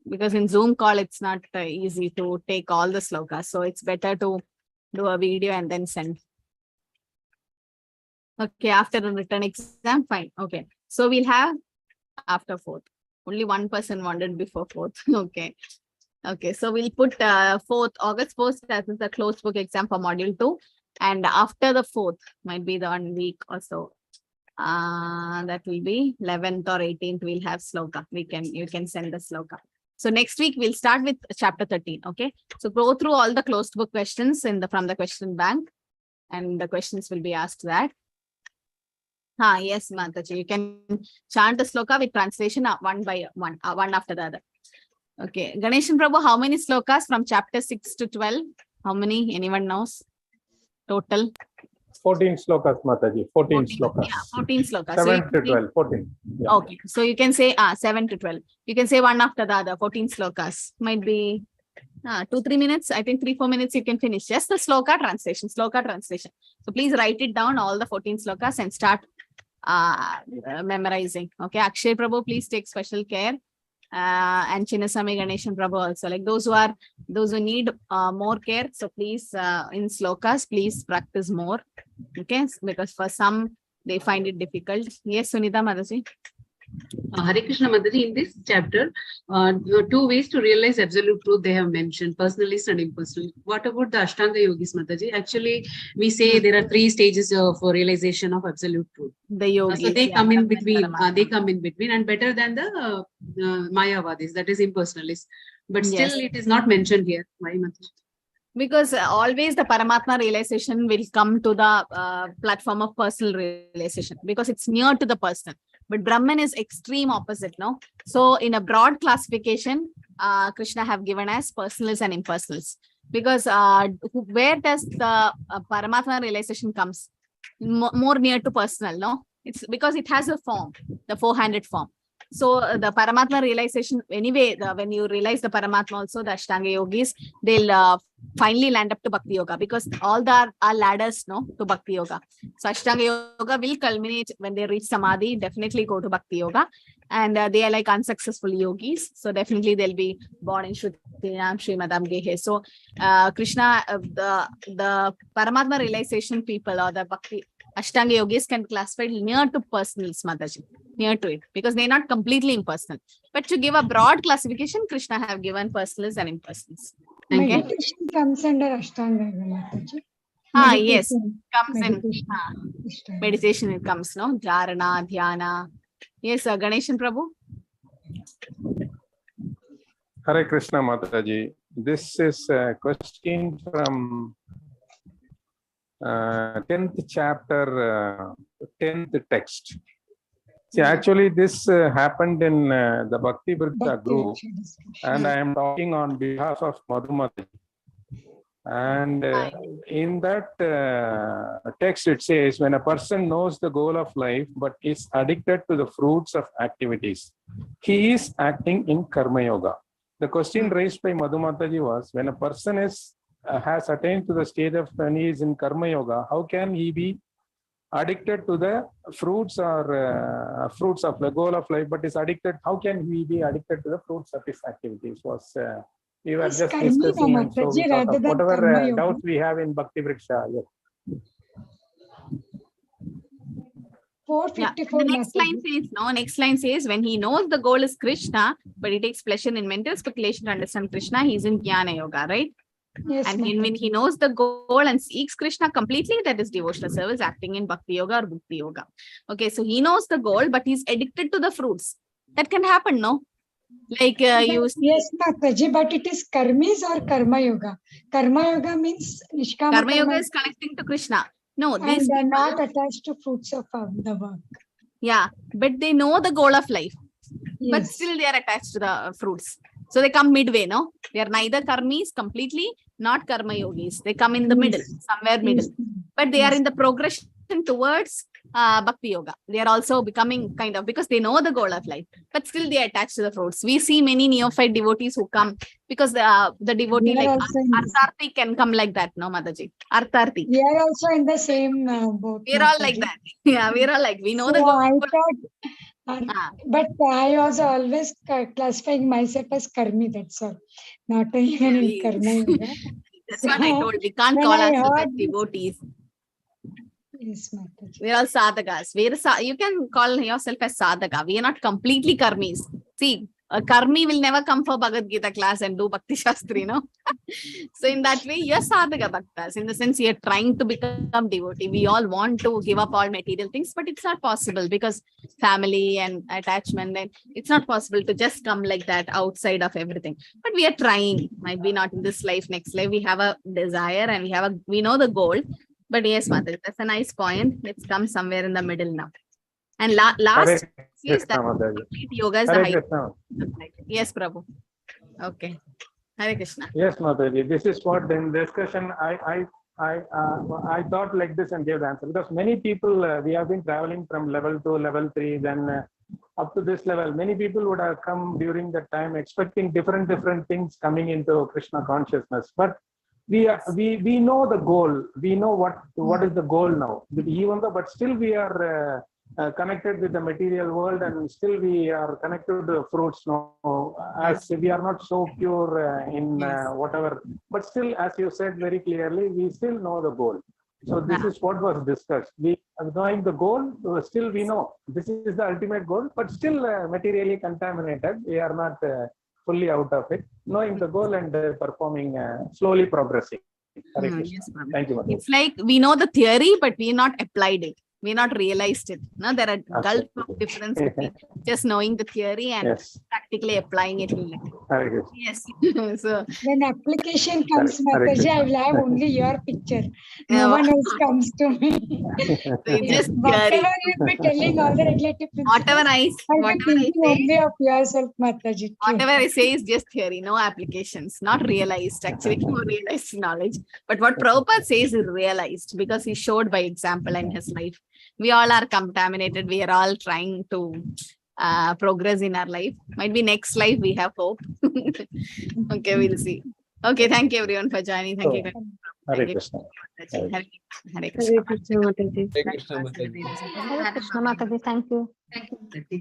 because in Zoom call, it's not easy to take all the slokas. So it's better to do a video and then send. Okay, after the written exam, fine. Okay. So we'll have after 4th. Only one person wanted before 4th. Okay. Okay. So we'll put 4th, August 4th, that is the closed book exam for module 2. And after the 4th, might be the 1 week or so. That will be 11th or 18th, we'll have sloka. You can send the sloka. So next week, we'll start with chapter 13. Okay. So go through all the closed book questions from the question bank. And the questions will be asked that. Yes, Mataji, you can chant the sloka with translation one by one, one after the other. Okay, Ganeshan Prabhu, how many slokas from chapter 6 to 12? How many? Anyone knows? Total? 14 slokas, Mataji. 14 slokas. Yeah, 14 slokas. 7 to 12, 14. Yeah. Okay, so you can say 7 to 12. You can say one after the other, 14 slokas. Might be 2-3 minutes. I think 3-4 minutes you can finish. Just the sloka translation, So please write it down, all the 14 slokas, and start memorizing. Okay, Akshay Prabhu, please take special care. And Chinnasamy Ganeshan Prabhu also, like those who need more care. So please in slokas, please practice more. Okay, because for some they find it difficult. Yes, Sunita Mataji. Hare Krishna Mataji, in this chapter, 2 ways to realize absolute truth they have mentioned, personalist and impersonal. What about the Ashtanga Yogis, Mataji? Actually, we say there are 3 stages for realization of absolute truth. The yogis. So they come in between. And better than the Mayavadis, that is impersonalist. But still, it is not mentioned here. Why, Mataji? Because always the Paramatma realization will come to the platform of personal realization, because it's near to the person. But Brahman is extreme opposite, no? So in a broad classification, Krishna have given as personals and impersonals. Because where does the Paramatma realization comes? More near to personal, no? It's because it has a form, the 4-handed form. So the Paramatma realization, anyway, when you realize the Paramatma also, the Ashtanga Yogis, they'll finally land up to Bhakti Yoga, because all the are ladders, no, to Bhakti Yoga. So Ashtanga Yoga will culminate when they reach Samadhi, definitely go to Bhakti Yoga. and they are like unsuccessful yogis. So definitely they'll be born in Shrutinam, Srimadam Gehe. So Krishna, the Paramatma realization people or the Bhakti Ashtanga yogis can classify near to personals, Mataji, near to it, because they're not completely impersonal. But to give a broad classification, Krishna have given personals and impersonals. Okay? Meditation comes under Ashtanga, Mataji. Yes, comes in meditation. It comes, no, Dharana, Dhyana. Yes, Ganeshan Prabhu. Hare Krishna Mataji. This is a question from 10th chapter, 10th text. See, actually, this happened in the Bhakti Vritta group, and I am talking on behalf of Madhumati. And in that text, it says, when a person knows the goal of life but is addicted to the fruits of activities, he is acting in Karma Yoga. The question raised by Madhumataji was, when a person has attained to the stage of when he is in Karma Yoga, how can he be addicted to the fruits or fruits of the goal of life, but is addicted? How can he be addicted to the fruits of his activities? We were just discussing, and so we thought of whatever doubts we have in Bhakti Vriksha. Yes. 454. The next line says, no, next line says, when he knows the goal is Krishna, but he takes pleasure in mental speculation to understand Krishna, he's in Jnana Yoga, right? Yes, and when he knows the goal and seeks Krishna completely, that is devotional service, acting in Bhakti Yoga or Bhakti Yoga. Okay, so he knows the goal, but he's addicted to the fruits. That can happen, no? Like you see, yes, Mataji, but it is karmis or Karma Yoga. Karma Yoga means Nishkama Karma Yoga is connecting to Krishna. No, these and people, not attached to fruits of the work. Yeah, but they know the goal of life, but Yes. still they are attached to the fruits. So they come midway, no? They are neither karmis completely, not karma yogis. They come in the middle, somewhere middle. But they are in the progression towards Bhakti Yoga. They are also becoming kind of, because they know the goal of life, but still they are attached to the fruits. We see many neophyte devotees who come because the devotee like Artharthi can come like that, no, Mataji? Artharthi. We are also in the same boat. We are all like that. Yeah, we are all like, we know the goal. I thought, but I was always classifying myself as karmi, that's all. Not even in Karma Yoga. That's what I told. We can't call ourselves as devotees. Yes, Mataji. We are all sadhakas. You can call yourself as sadhaka. We are not completely karmis. See, a karmi will never come for Bhagavad Gita class and do Bhakti Shastri, no? So in that way, you're sadhaka bhaktas. In the sense, you're trying to become devotee. We all want to give up all material things, but it's not possible because family and attachment, and it's not possible to just come like that outside of everything. But we are trying. Might be not in this life, next life. We have a desire and we know the goal. But yes, Mataji, that's a nice point. Let's come somewhere in the middle now. And last is that complete yoga is the highest. Yes, Prabhu. Okay. Hare Krishna. Yes, Mataji. This is what in discussion I thought like this and gave the answer, because many people we have been traveling from level 2, level 3, then up to this level. Many people would have come during that time expecting different things coming into Krishna consciousness, but we know the goal. We know what is the goal now. But still we are connected with the material world, and still we are connected to the fruits now, as we are not so pure in whatever. But still, as you said very clearly, we still know the goal. So this is what was discussed. We are knowing the goal, still we know this is the ultimate goal, but still materially contaminated. We are not fully out of it, knowing the goal and performing, slowly progressing. Yes, thank you. It's like we know the theory, but we not applied it. We not realized it. No, there are gulf of difference between just knowing the theory and practically applying it. Yes. So when application comes, Mataji, I will have only your picture. No one else comes to me. So just whatever you'll be telling all the regulative principles, whatever I say, only of yourself, Mataji. Whatever I say is just theory, no applications, not realized. Actually, no realized knowledge. But what Prabhupada says is realized, because he showed by example in his life. We all are contaminated. We are all trying to progress in our life. Might be next life we have hope. Okay, we'll see. Okay, thank you everyone for joining. Thank you. Hare Krishna. Hare Krishna. Hare Krishna, Mataji. Hare Krishna, Mataji. Hare Krishna, Mataji. Thank you. Thank you.